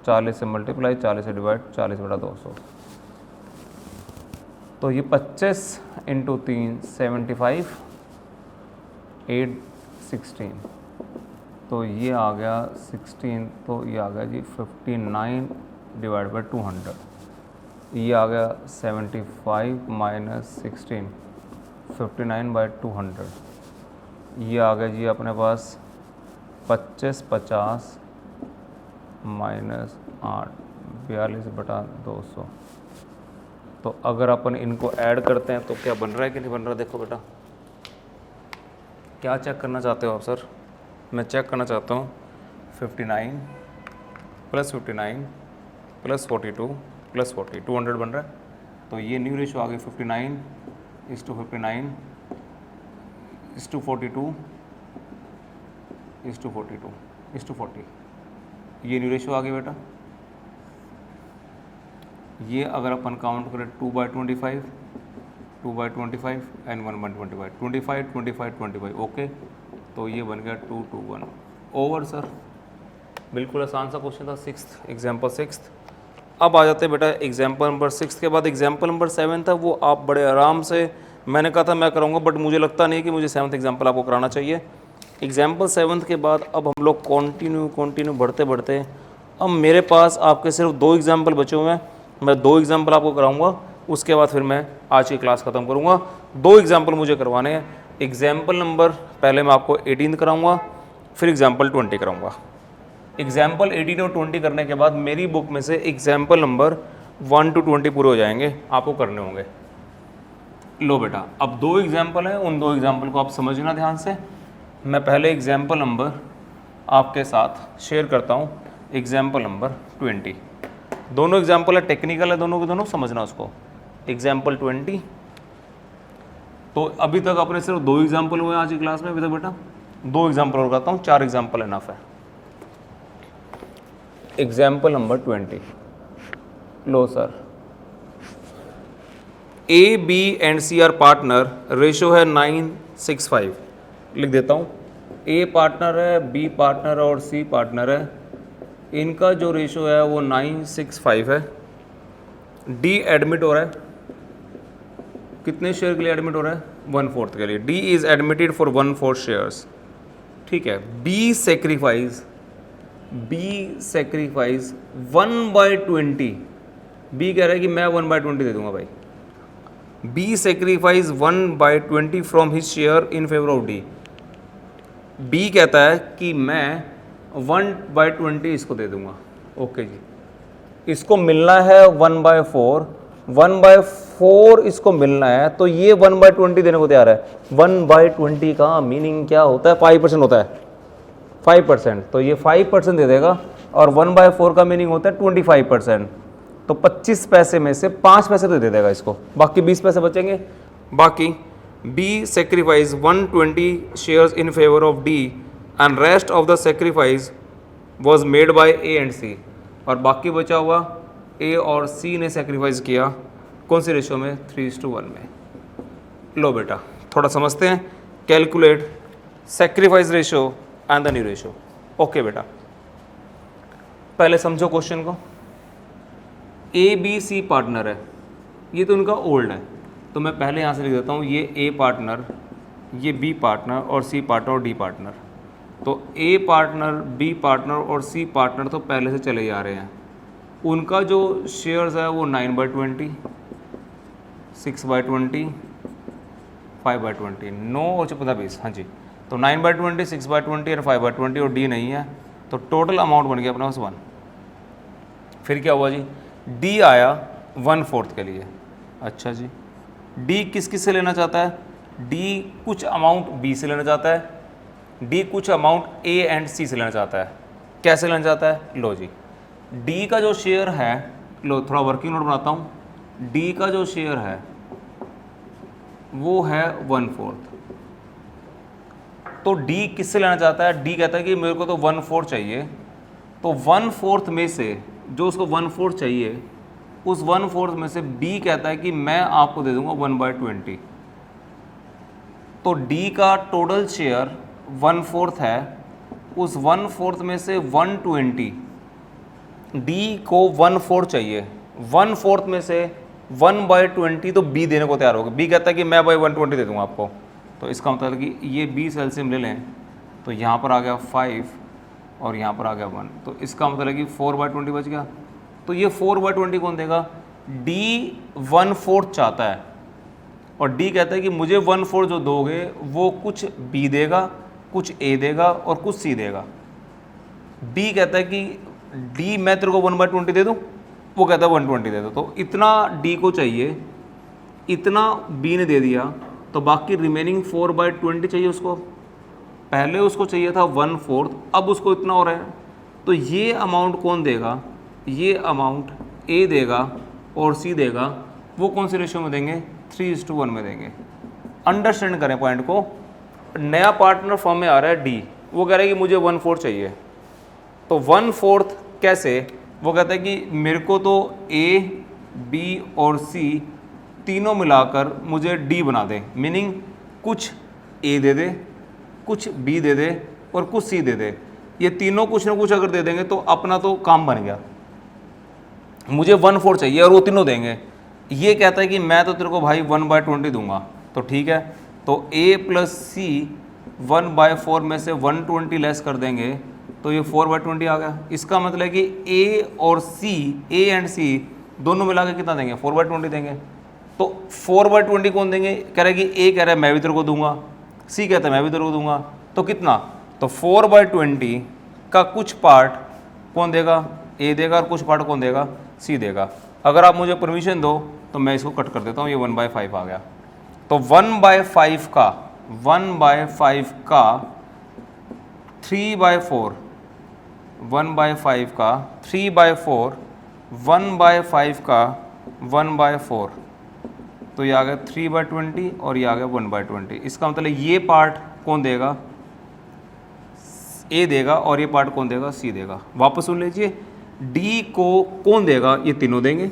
40 से मल्टीप्लाई, 40 से डिवाइड, 40/200। तो ये 25 × 3 75, 8 16, तो ये आ गया 16, तो ये आ गया जी 59 डिवाइड बाई 200। ये आ गया 75 - 16, 59/200। ये आ गया जी अपने पास 25 50 - 8 42/200। तो अगर अपन इनको ऐड करते हैं तो क्या बन रहा है कि नहीं बन रहा? देखो बेटा, क्या चेक करना चाहते हो आप सर? मैं चेक करना चाहता हूँ 59 प्लस 59 प्लस 42 प्लस 40 200 बन रहा है। तो ये न्यू रेशो आ गई 59:59 इस टू 42 इस टू 42 इस टू 40। ये न्यू रेशो आ गई बेटा। ये अगर अपन काउंट करें 2/25 2/25 एंड 1/25 25 25 25 ओके। तो ये बन गया 2 2 1 ओवर सर। बिल्कुल आसान सा क्वेश्चन था। एग्जाम्पल 6। अब आ जाते हैं बेटा एग्जाम्पल नंबर 6 के बाद एग्जाम्पल नंबर 7 था, वो आप बड़े आराम से, मैंने कहा था मैं कराऊंगा बट मुझे लगता नहीं कि मुझे 7th एग्जाम्पल आपको कराना चाहिए। एग्जाम्पल 7 के बाद अब हम लोग कंटिन्यू बढ़ते बढ़ते, अब मेरे पास आपके सिर्फ 2 एग्जाम्पल बचे हुए हैं। मैं 2 एग्जाम्पल आपको कराऊंगा, उसके बाद फिर मैं आज की क्लास ख़त्म करूंगा। 2 एग्जाम्पल मुझे करवाने हैं। एग्जाम्पल नंबर पहले मैं आपको 18 कराऊंगा, फिर एग्जाम्पल 20 कराऊंगा। एग्जाम्पल 18 और 20 करने के बाद मेरी बुक में से एग्जाम्पल नंबर 1 to 20 पूरे हो जाएंगे, आपको करने होंगे। लो बेटा, अब 2 एग्जाम्पल हैं, उन 2 एग्जाम्पल को आप समझना ध्यान से। मैं पहले एग्जाम्पल नंबर आपके साथ शेयर करता हूँ, एग्जाम्पल नंबर 20। दोनों एग्जाम्पल है, टेक्निकल है दोनों के दोनों, समझना उसको। एग्जाम्पल 20। तो अभी तक अपने सिर्फ 2 एग्जाम्पल हुए आज की क्लास में अभी तक बेटा। 2 एग्जाम्पल और करता हूँ, 4 एग्जाम्पल इनफ है। Example number 20। लो sir, A B and C are partner, ratio है 9:65। लिख देता हूँ, ए पार्टनर है, बी पार्टनर और सी पार्टनर है। इनका जो रेशो है वो 9:65 है। डी एडमिट हो रहा है, कितने शेयर के लिए एडमिट हो रहा है? 1/4 के लिए। D is admitted for 1/4 shares. ठीक है। B sacrifice 1/20। बी कह रहा है कि मैं 1/20 दे दूंगा भाई। B sacrifice 1/20 from his share in favour of D. B कहता है कि मैं 1/20 इसको दे दूंगा। ओके जी, इसको मिलना है 1/4, 1/4 इसको मिलना है, तो ये 1/20 देने को तैयार है। 1/20 का मीनिंग क्या होता है? 5% होता है, 5%। तो ये 5% दे देगा, और 1/4 का मीनिंग होता है 25%। तो 25 पैसे में से 5 पैसे तो दे देगा इसको, बाकी 20 पैसे बचेंगे। बाकी B sacrifice 120 shares in favour of D and rest of the sacrifice was made by A and C. और बाकी बचा हुआ ए और सी ने सेक्रीफाइस किया, कौन सी रेशो में? 3:1 में। लो बेटा, थोड़ा समझते हैं। Calculate sacrifice ratio and the new ratio. Okay बेटा, पहले समझो क्वेश्चन को। ए बी सी पार्टनर है, ये तो उनका ओल्ड है, तो मैं पहले यहाँ से लिख देता हूँ, ये ए पार्टनर, ये बी पार्टनर और सी पार्टनर और डी पार्टनर। तो ए पार्टनर, बी पार्टनर और सी पार्टनर तो पहले से चले जा रहे हैं। उनका जो शेयर्स है वो 9/20, 6/20, 5/20, 9 और 14/20। हाँ जी, तो 9/20, 6/20 और 5/20, और डी नहीं है, तो टोटल अमाउंट बन गया अपने पास 1। फिर क्या हुआ जी? डी आया 1/4 के लिए। अच्छा जी, डी किस किस से लेना चाहता है? डी कुछ अमाउंट बी से लेना चाहता है, डी कुछ अमाउंट ए एंड सी से लेना चाहता है। कैसे लेना चाहता है? लो जी, डी का जो शेयर है, लो थोड़ा वर्किंग नोट बनाता हूँ। डी का जो शेयर है वो है 1/4। तो डी किससे लेना चाहता है? डी कहता है कि मेरे को तो 1/4 चाहिए। तो 1/4 में से जो उसको 1/4 चाहिए, उस 1/4 में से बी कहता है कि मैं आपको दे दूंगा 1/20। तो डी का टोटल शेयर 1/4 है, उस 1/4 में से 120, डी को 1/4 चाहिए, 1/4 में से 1/20 तो बी देने को तैयार होगा। बी कहता है कि मैं भाई 120 दे दूंगा आपको। तो इसका मतलब कि ये 20 एलसीएम ले लें, तो यहाँ पर आ गया 5 और यहाँ पर आ गया 1, तो इसका मतलब कि 4/20 बच गया। तो ये 4/20 कौन देगा? डी 1/4 चाहता है, और डी कहता है कि मुझे 1/4 जो दोगे वो कुछ बी देगा, कुछ ए देगा और कुछ सी देगा। बी कहता है कि डी मैं तेरे को 1/20 दे दूँ, वो कहता है 120 दे दो। तो इतना डी को चाहिए, इतना बी ने दे दिया, तो बाकी रिमेनिंग 4/20 चाहिए उसको। पहले उसको चाहिए था 1/4, अब उसको इतना हो रहा है, तो ये अमाउंट कौन देगा, ये अमाउंट ए देगा और सी देगा, वो कौन सी रेशियो में देंगे, 3:1 में देंगे। अंडरस्टैंड करें पॉइंट को। नया पार्टनर फॉर्म में आ रहा है डी, वो कह रहा है कि मुझे 1/4 चाहिए, तो 1/4 कैसे, वो कहता है कि मेरे को तो ए बी और सी तीनों मिलाकर मुझे डी बना दे, मीनिंग कुछ ए दे दे, कुछ बी दे दे और कुछ सी दे दे, ये तीनों कुछ ना कुछ अगर दे देंगे तो अपना तो काम बन गया। मुझे 1/4 चाहिए और वो तीनों देंगे। ये कहता है कि मैं तो तेरे को भाई 1/20 दूंगा, तो ठीक है, तो a प्लस सी 1/4 में से 120 लेस कर देंगे तो ये 4/20 आ गया। इसका मतलब है कि a और c, a एंड c दोनों मिला के कितना देंगे, 4/20 देंगे। तो 4/20 कौन देंगे, कह रहा है कि a कह रहा है मैं भी तेरे को दूंगा, c कहता है मैं भी तेरे को दूंगा, तो कितना, तो 4/20 का कुछ पार्ट कौन देगा, a देगा, और कुछ पार्ट कौन देगा, c देगा। अगर आप मुझे परमिशन दो तो मैं इसको कट कर देता हूँ, ये 1/5 आ गया। तो 1/5 का 3/4, 1/5 का 3/4, 1/5 का 1/4, तो ये आ गया 3/20 और ये आ गया 1/20। इसका मतलब ये पार्ट कौन देगा, ए देगा, और ये पार्ट कौन देगा, सी देगा। वापस सुन लीजिए, डी को कौन देगा, ये तीनों देंगे,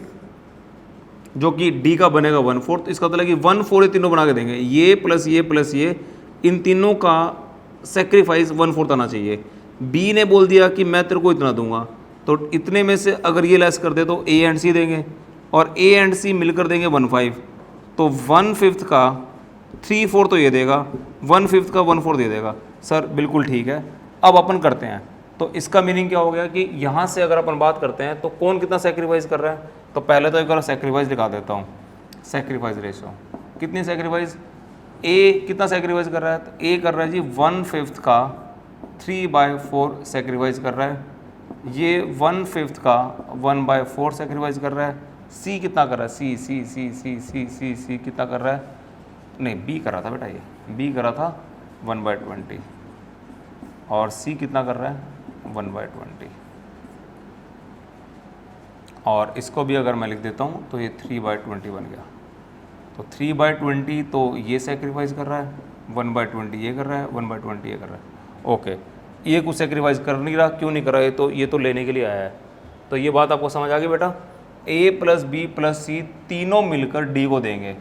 जो कि डी का बनेगा 1/4। इसका मतलब कि 1/4 ये तीनों बना के देंगे, ये प्लस ये प्लस ये, इन तीनों का सेक्रीफाइस 1/4 आना चाहिए। बी ने बोल दिया कि मैं तेरे को इतना दूंगा, तो इतने में से अगर ये लेस कर दे तो ए एंड सी देंगे, और ए एंड सी मिलकर देंगे 1/5, तो 1/5 का 3/4 तो ये देगा, 1/5 का 1/4 दे देगा। सर बिल्कुल ठीक है, अब अपन करते हैं। तो इसका मीनिंग क्या हो गया कि यहाँ से अगर अपन बात करते हैं तो कौन कितना सेक्रीफाइस कर रहा है, तो पहले तो एक बार सेक्रीफाइस दिखा देता हूँ। सेक्रीफाइस रेशो कितनी सेक्रीफाइस, ए कितना सेक्रीफाइस कर रहा है, तो ए कर रहा है जी 1/5 का 3/4 सेक्रीफाइस कर रहा है, ये 1/5 का 1/4 सेक्रीफाइस कर रहा है। सी कितना कर रहा है, सी सी सी सी सी सी सी कितना कर रहा है, नहीं बी कर रहा था बेटा, ये बी कर रहा था 1/20, और सी कितना कर रहा है 1/20, और इसको भी अगर मैं लिख देता हूँ तो ये 3/20 बन गया। तो 3/20 तो ये सेक्रीफाइस कर रहा है, 1/20 ये कर रहा है, 1/20 ये कर रहा है। ओके, ये कुछ सेक्रीफाइस कर नहीं रहा, क्यों नहीं कर रहा है, तो ये तो लेने के लिए आया है। तो ये बात आपको समझ आ गई बेटा। ए प्लस बी प्लस सी तीनों मिलकर डी को देंगे,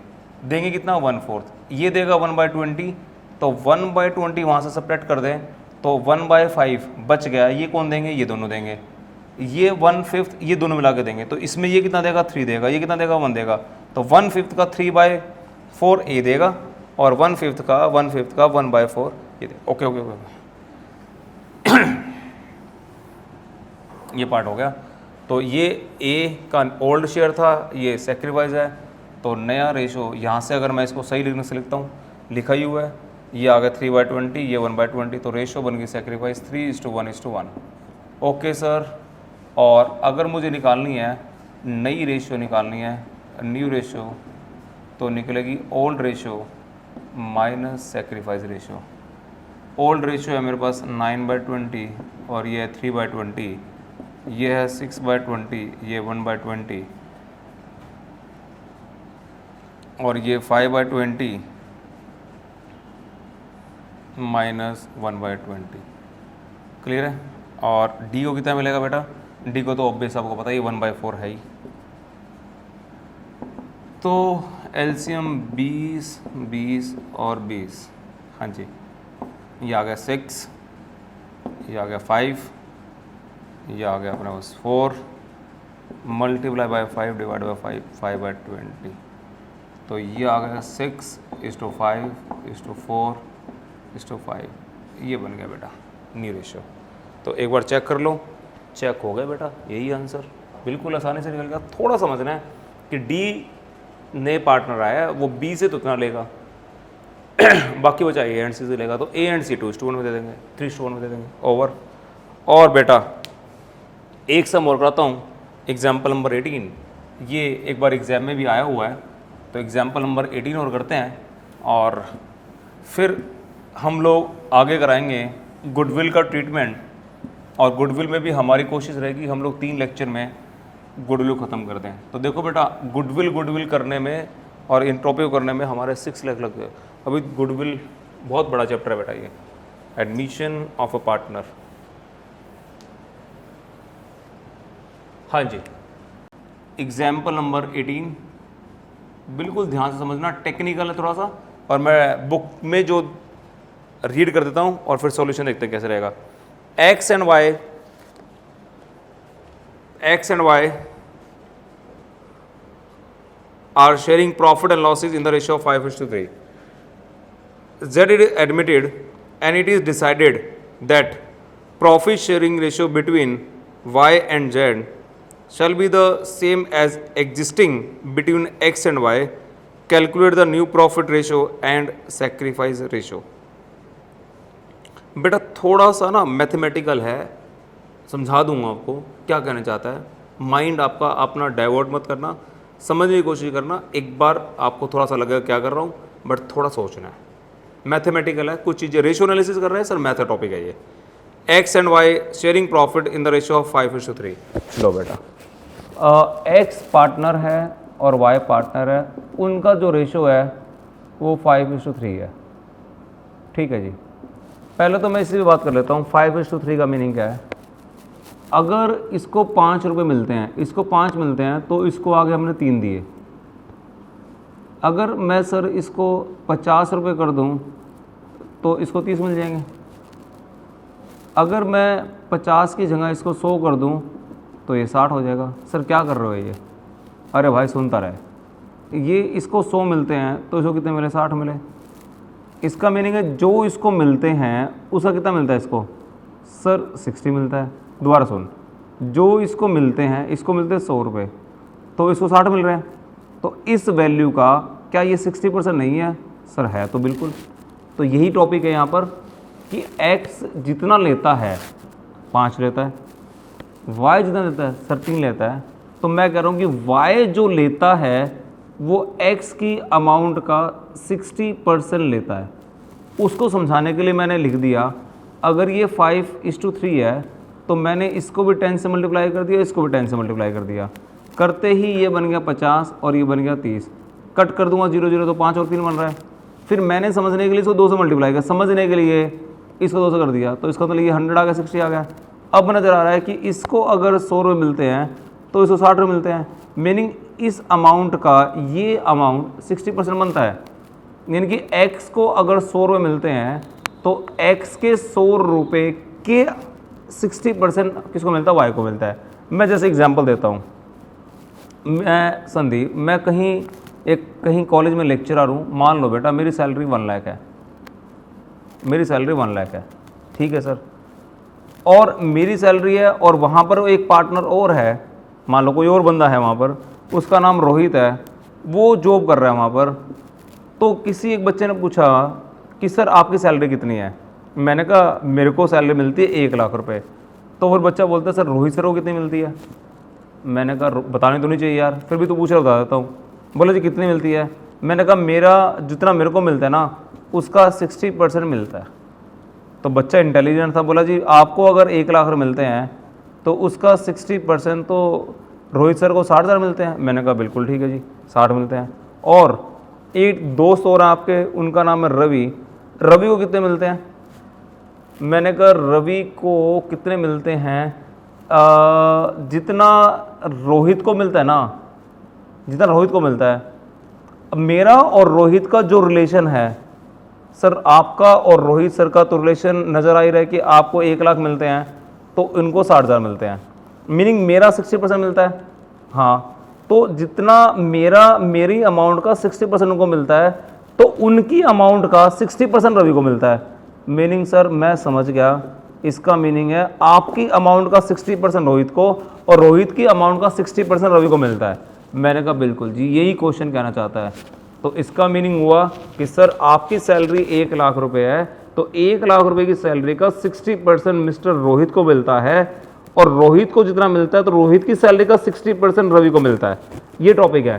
देंगे कितना 1/4, ये देगा 1/20, तो 1/20 वहाँ से सब्ट्रैक्ट कर दें तो 1/5 बच गया, ये कौन देंगे, ये दोनों देंगे, ये 1/5 ये दोनों मिला के देंगे, तो इसमें ये कितना देगा 3 देगा, ये कितना देगा 1 देगा, तो 1/5 का 3/4 ए देगा, और 1/5 का 1/4 ये देगा। ओके ओके ओके ये पार्ट हो गया। तो ये ए का ओल्ड शेयर था, ये सेक्रीफाइस है, तो नया रेशो यहाँ से अगर मैं इसको सही लिखने से लिखता हूँ, लिखा ही हुआ है, ये आ गया 3/20, ये 1/20, तो रेशो बन गई सेक्रीफाइस 3:1:1। ओके सर, और अगर मुझे निकालनी है नई रेशो, निकालनी है न्यू रेशो, तो निकलेगी old ratio minus sacrifice ratio. Old ratio है मेरे पास 9/20, और ये है 3/20, ये है 6/20, ये 1/20, और ये 5/20 माइनस 1/20। क्लियर है। और डी को कितना मिलेगा बेटा, डी को तो ऑब्वियस आपको पता ही 1/4 है ही। तो एलसीएम 20, 20 और 20, हाँ जी, ये आ गया 6, ये आ गया 5, ये आ गया अपने पास 4 मल्टीप्लाई बाय 5 डिवाइड बाय 5, 5/20, तो ये आ गया 6:5:4:5, ये बन गया बेटा न्यू रेशो। तो एक बार चेक कर लो, चेक हो गया बेटा, यही आंसर बिल्कुल आसानी से निकल गया। थोड़ा समझना है कि डी ने पार्टनर आया वो बी से तो इतना लेगा बाकी बचा ए एंड सी से लेगा, तो ए एंड सी 2:1 में दे देंगे, 3:1 में दे देंगे, ओवर। और बेटा एक सम और कराता हूँ, एग्जाम्पल नंबर 18, ये एक बार एग्जाम में भी आया हुआ है, तो एग्जाम्पल नंबर 18 और करते हैं, और फिर हम लोग आगे कराएंगे गुडविल का ट्रीटमेंट, और गुडविल में भी हमारी कोशिश रहेगी हम लोग 3 लेक्चर में गुडविल ख़त्म कर दें। तो देखो बेटा, गुडविल करने में और इन टॉपिक करने में हमारे 6 लाख लग गए। अभी गुडविल बहुत बड़ा चैप्टर है बेटा ये, एडमिशन ऑफ अ पार्टनर। हाँ जी, एग्जाम्पल नंबर 18 बिल्कुल ध्यान से समझना, टेक्निकल है थोड़ा सा, और मैं बुक में जो रीड कर देता हूँ और फिर सॉल्यूशन देखते हैं कैसे रहेगा। X and Y are sharing profit and losses in the ratio of 5:3. Z is admitted and it is decided that profit sharing ratio between Y and Z shall be the same as existing between X and Y. Calculate the new profit ratio and sacrifice ratio. बेटा थोड़ा सा ना mathematical है, समझा दूंगा आपको क्या कहना चाहता है। माइंड आपका अपना डाइवर्ट मत करना, समझने की कोशिश करना। एक बार आपको थोड़ा सा लगेगा क्या कर रहा हूँ, बट थोड़ा सोचना है। मैथमेटिकल है, कुछ चीज़ें रेशियो एनालिसिस कर रहे हैं सर, मैथ टॉपिक है ये। X and Y sharing profit in the ratio of 5:3। लो बेटा, एक्स पार्टनर है और वाई पार्टनर है, उनका जो रेशियो है वो 5:3 है। ठीक है जी, पहले तो मैं इसी पे बात कर लेता हूँ। 5:3 का मीनिंग क्या है? अगर इसको 5 रुपये मिलते हैं, इसको 5 मिलते हैं, तो इसको आगे हमने 3 दिए। अगर मैं सर इसको 50 रुपये कर दूं तो इसको 30 मिल जाएंगे। अगर मैं 50 की जगह इसको 100 कर दूं तो ये 60 हो जाएगा। सर क्या कर रहे हो ये? अरे भाई सुनता रहे, ये इसको 100 मिलते हैं तो इसको कितने मिले? 60 मिले। इसका मीनिंग है जो इसको मिलते हैं उसका कितना मिलता है इसको? सर 60 मिलता है। दोबारा सुन, जो इसको मिलते हैं, इसको मिलते हैं 100 रुपये, तो इसको 60 मिल रहे हैं। तो इस वैल्यू का क्या ये 60% नहीं है? सर है तो बिल्कुल। तो यही टॉपिक है यहाँ पर कि x जितना लेता है 5 लेता है, y जितना लेता है सर 3 लेता है। तो मैं कह रहा हूँ कि y जो लेता है वो x की अमाउंट का 60% लेता है। उसको समझाने के लिए मैंने लिख दिया, अगर ये 5:3 है तो मैंने इसको भी 10 से मल्टीप्लाई कर दिया, इसको भी 10 से मल्टीप्लाई कर दिया। करते ही ये बन गया 50 और ये बन गया 30। कट कर दूंगा 0 0, तो 5 और 3 बन रहा है। फिर मैंने समझने के लिए इसको 2 से मल्टीप्लाई किया, समझने के लिए इसको 2 से कर दिया, तो इसका मतलब ये 100 आ गया, 60 आ गया। अब नज़र आ रहा है कि इसको अगर 100 रुपये मिलते हैं तो इसको 60 रुपये मिलते हैं। मीनिंग इस अमाउंट का ये अमाउंट 60% बनता है। यानी कि x को अगर 100 रुपये मिलते हैं तो x के 100 रुपये के 60% किसको मिलता है? y को मिलता है। मैं जैसे एग्जांपल देता हूँ, मैं संदीप, मैं कहीं कॉलेज में लेक्चरर हूँ। मान लो बेटा मेरी सैलरी 1 लाख है, मेरी सैलरी 1 लाख है, ठीक है सर। और मेरी सैलरी है और वहाँ पर एक पार्टनर और है, मान लो कोई और बंदा है वहाँ पर, उसका नाम रोहित है, वो जॉब कर रहा है वहाँ पर। तो किसी एक बच्चे ने पूछा कि सर आपकी सैलरी कितनी है? मैंने कहा मेरे को सैलरी मिलती है 1 लाख रुपए। तो फिर बच्चा बोलता है सर रोहित सर को कितनी मिलती है? मैंने कहा बतानी तो नहीं चाहिए यार, फिर भी तो पूछ रहा, बता देता हूँ। बोला जी कितनी मिलती है? मैंने कहा मेरा जितना मेरे को मिलता है ना उसका 60% मिलता है। तो बच्चा इंटेलिजेंट था, बोला जी आपको अगर 1 लाख रुपये मिलते हैं तो उसका 60% तो रोहित सर को 60,000 मिलते हैं। मैंने कहा बिल्कुल ठीक है जी, 60 मिलते हैं। और एक दोस्त और आपके, उनका नाम है रवि, रवि को कितने मिलते हैं? मैंने कहा रवि को कितने मिलते हैं? जितना रोहित को मिलता है ना, जितना रोहित को मिलता है। अब मेरा और रोहित का जो रिलेशन है सर, आपका और रोहित सर का तो रिलेशन नज़र आ ही रहा है कि आपको 1 लाख मिलते हैं तो इनको 60,000 मिलते हैं। मीनिंग मेरा 60% मिलता है। हाँ, तो जितना मेरी अमाउंट का 60% उनको मिलता है तो उनकी अमाउंट का 60% रवि को मिलता है। मीनिंग सर मैं समझ गया, इसका मीनिंग है आपकी अमाउंट का 60% रोहित को और रोहित की अमाउंट का 60% रवि को मिलता है। मैंने कहा बिल्कुल जी, यही क्वेश्चन कहना चाहता है। तो इसका मीनिंग हुआ कि सर आपकी सैलरी 1 लाख रुपए है तो 1 लाख रुपए की सैलरी का 60% मिस्टर रोहित को मिलता है और रोहित को जितना मिलता है तो रोहित की सैलरी का 60% रवि को मिलता है। ये टॉपिक है।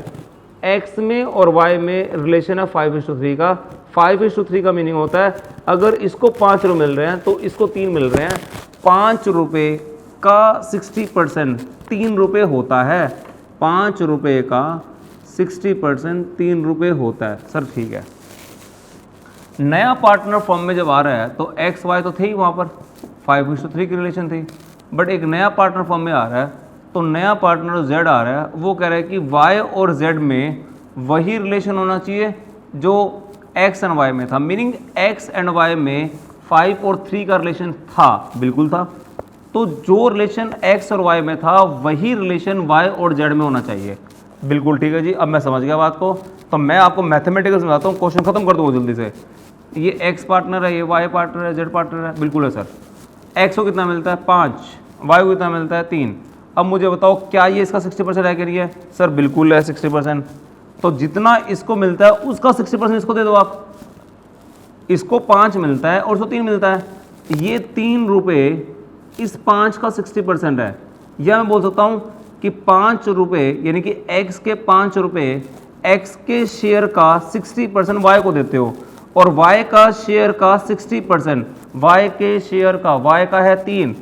x में और y में रिलेशन है 5:3 का। 5:3 का मीनिंग होता है अगर इसको 5 रुपये मिल रहे हैं तो इसको 3 मिल रहे हैं। 5 रुपये का 60% 3 रुपये होता है। 5 रुपये का 60% 3 रुपये होता है। सर ठीक है, नया पार्टनर फॉर्म में जब आ रहा है तो एक्स वाई तो थे ही वहाँ पर, 5:3 की रिलेशन थी, बट एक नया पार्टनर फॉर्म में आ रहा है तो नया पार्टनर जेड आ रहा है, वो कह रहा है कि वाई और जेड में वही रिलेशन होना चाहिए जो एक्स एंड वाई में था। मीनिंग एक्स एंड वाई में 5 और 3 का रिलेशन था, बिल्कुल था। तो जो रिलेशन एक्स और वाई में था वही रिलेशन वाई और जेड में होना चाहिए। बिल्कुल ठीक है जी, अब मैं समझ गया बात को। तो मैं आपको मैथमेटिकल समझाता हूँ, क्वेश्चन खत्म कर दूँगा जल्दी से। ये एक्स पार्टनर है, ये वाई पार्टनर है, जेड पार्टनर है, बिल्कुल है सर। एक्स को कितना मिलता है 5, वाई को कितना मिलता है 3। अब मुझे बताओ क्या ये इसका 60% है कि नहीं है? सर बिल्कुल है 60%। तो जितना इसको मिलता है उसका 60% इसको दे दो आप। इसको 5 मिलता है और उसको 3 मिलता है, ये 3 रुपये इस 5 का 60% है। या मैं बोल सकता हूँ कि 5 रुपये यानी कि एक्स के 5 रुपये एक्स के शेयर का 60% वाई को देते हो और y का शेयर का 60%, y के शेयर का, y का है 3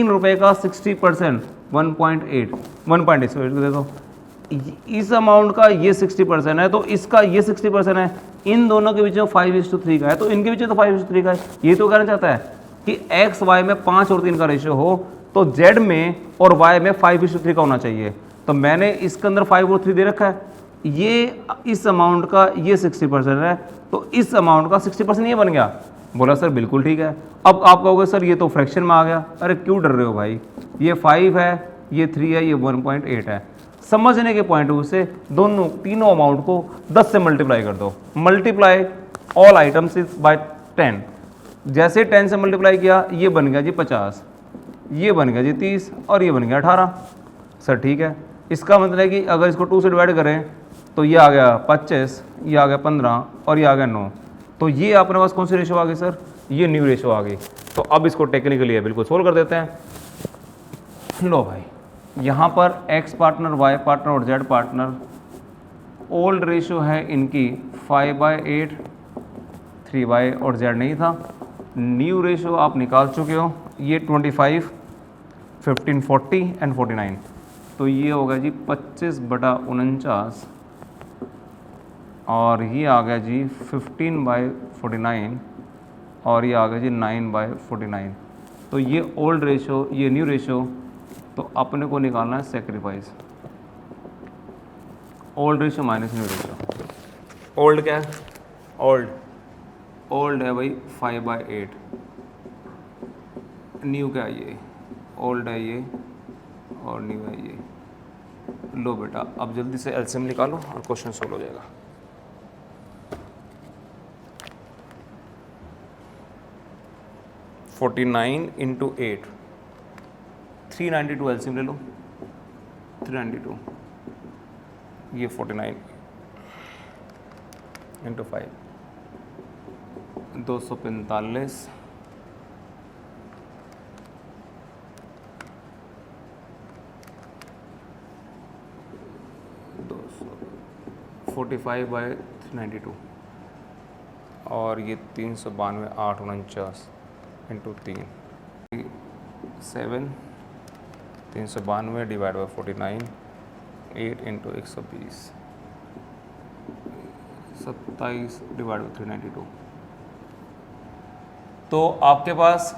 रुपये का 60% 1.8 दे दो। इस अमाउंट का ये 60% है तो इसका ये 60% है। इन दोनों के बीच में 5:3 का है तो इनके बीच में तो 5:3 का है। ये तो कहना चाहता है कि x y में 5 और 3 का रेशियो हो तो z में और y में 5:3 का होना चाहिए। तो मैंने इसके अंदर 5 और 3 दे रखा है, ये इस अमाउंट का ये 60% है तो इस अमाउंट का 60% ये बन गया। बोला सर बिल्कुल ठीक है। अब आप कहोगे सर ये तो फ्रैक्शन में आ गया। अरे क्यों डर रहे हो भाई, ये 5 है, ये 3 है, ये 1.8 है। समझने के पॉइंट ऑफ व्यू से दोनों तीनों अमाउंट को 10 से मल्टीप्लाई कर दो। Multiply all items is by 10। जैसे 10 से मल्टीप्लाई किया ये बन गया जी 50, ये बन गया जी 30 और ये बन गया 18। सर ठीक है, इसका मतलब है कि अगर इसको 2 से डिवाइड करें तो ये आ गया 25, ये आ गया 15 और ये आ गया 9। तो ये अपने पास कौन सी रेशो आ गई सर? ये न्यू रेशो आ गई। तो अब इसको टेक्निकली बिल्कुल सोल्व कर देते हैं। लो भाई, यहाँ पर एक्स पार्टनर, वाई पार्टनर और जेड पार्टनर, ओल्ड रेशो है इनकी 5/8, 3y और z नहीं था। न्यू रेशो आप निकाल चुके हो, ये 25, 15, 40 एंड 49। तो ये होगा जी 25/49 और ये आ गया जी 15/49 और ये आ गया जी 9/49। तो ये ओल्ड रेशो, ये न्यू रेशो, तो अपने को निकालना है sacrifice. Old ratio minus new ratio. Old क्या है? ओल्ड है भाई 5/8। न्यू क्या है? ये ओल्ड है ये और न्यू है ये। लो बेटा, अब जल्दी से एलसीएम निकालो और क्वेश्चन सोल्व हो जाएगा। (49 × 8) 392 एलसीएम ले लो। 392 ये 49 × 5 245 45/392 और ये 392 849 × 3 7 392 डिवाइड बाई 49 8 × 120 27 डिवाइड बाई 392। तो आपके पास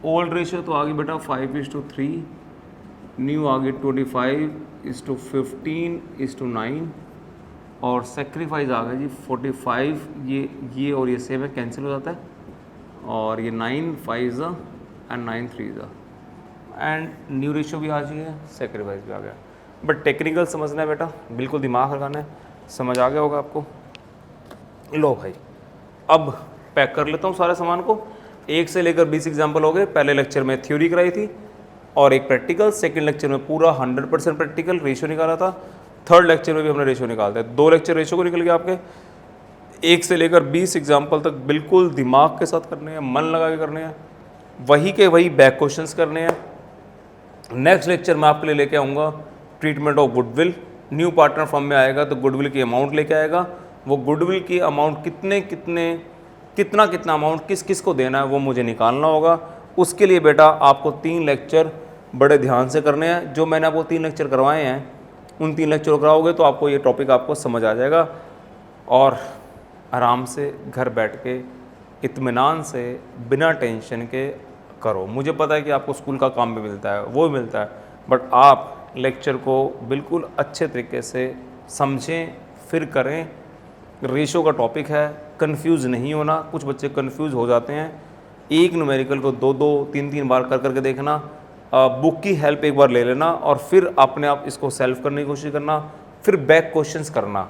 ओल्ड रेशियो तो आ गई बेटा 5:3, न्यू आ गई 25:15:9 और सेक्रीफाइस आ गया जी 45। ये और ये सेम है, कैंसिल हो जाता है और ये 9 5 एंड 9 3 एंड न्यू रेशियो भी आ गई है, सेक्रीफाइस भी आ गया। बट टेक्निकल समझना है बेटा, बिल्कुल दिमाग लगाना है। समझ आ गया होगा आपको। लो भाई, अब पैक कर लेता हूँ सारे सामान को। 1 से लेकर 20 एग्जाम्पल हो गए। पहले लेक्चर में थ्योरी कराई थी और एक प्रैक्टिकल। सेकंड लेक्चर में पूरा 100% प्रैक्टिकल रेशियो निकाला था। थर्ड लेक्चर में भी हमने रेशियो निकालते हैं। 2 लेक्चर रेशियो को निकल गया आपके। 1 से लेकर 20 एग्जाम्पल तक बिल्कुल दिमाग के साथ करने हैं, मन लगा के करने हैं, वही के वही बैक क्वेश्चंस करने हैं। नेक्स्ट लेक्चर में आपके लिए लेके आऊँगा treatment of goodwill new partner firm में आएगा तो गुडविल की अमाउंट लेके आएगा। वो गुडविल की अमाउंट कितना अमाउंट किस किस को देना है वो मुझे निकालना होगा। उसके लिए बेटा आपको 3 लेक्चर बड़े ध्यान से करने हैं। जो मैंने आपको 3 लेक्चर करवाए हैं उन 3 लेक्चर कराओगे तो आपको ये टॉपिक आपको समझ आ जाएगा और आराम से घर बैठ के इत्मीनान से बिना टेंशन के करो। मुझे पता है कि आपको स्कूल का काम भी मिलता है, वो भी मिलता है, बट आप लेक्चर को बिल्कुल अच्छे तरीके से समझें फिर करें। रेशो का टॉपिक है, कंफ्यूज नहीं होना। कुछ बच्चे कंफ्यूज हो जाते हैं। एक न्यूमेरिकल को 2-2 3-3 बार कर करके देखना, बुक की हेल्प एक बार ले लेना और फिर अपने आप इसको सेल्फ करने की कोशिश करना, फिर बैक क्वेश्चंस करना,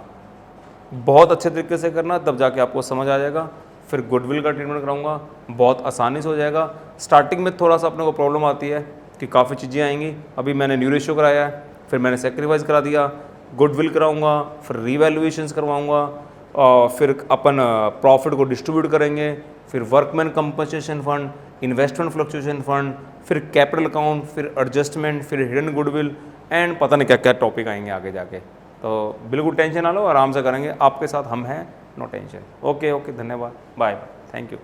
बहुत अच्छे तरीके से करना, तब जाके आपको समझ आ जाएगा। फिर गुडविल का ट्रीटमेंट कराऊंगा, बहुत आसानी से हो जाएगा। स्टार्टिंग में थोड़ा सा अपने को प्रॉब्लम आती है कि काफ़ी चीज़ें आएंगी। अभी मैंने न्यू रेशियो कराया है, फिर मैंने सेक्रीफाइस करा दिया, गुडविल कराऊंगा, फिर रीवैल्यूएशंस करवाऊंगा, फिर अपन प्रॉफिट को डिस्ट्रीब्यूट करेंगे, फिर workman compensation fund, investment fluctuation fund, फिर कैपिटल अकाउंट, फिर एडजस्टमेंट, फिर हिडन गुडविल एंड पता नहीं क्या क्या टॉपिक आएंगे आगे जाके। तो बिल्कुल टेंशन ना लो, आराम से करेंगे, आपके साथ हम हैं, नो टेंशन। ओके, धन्यवाद, बाय, थैंक यू।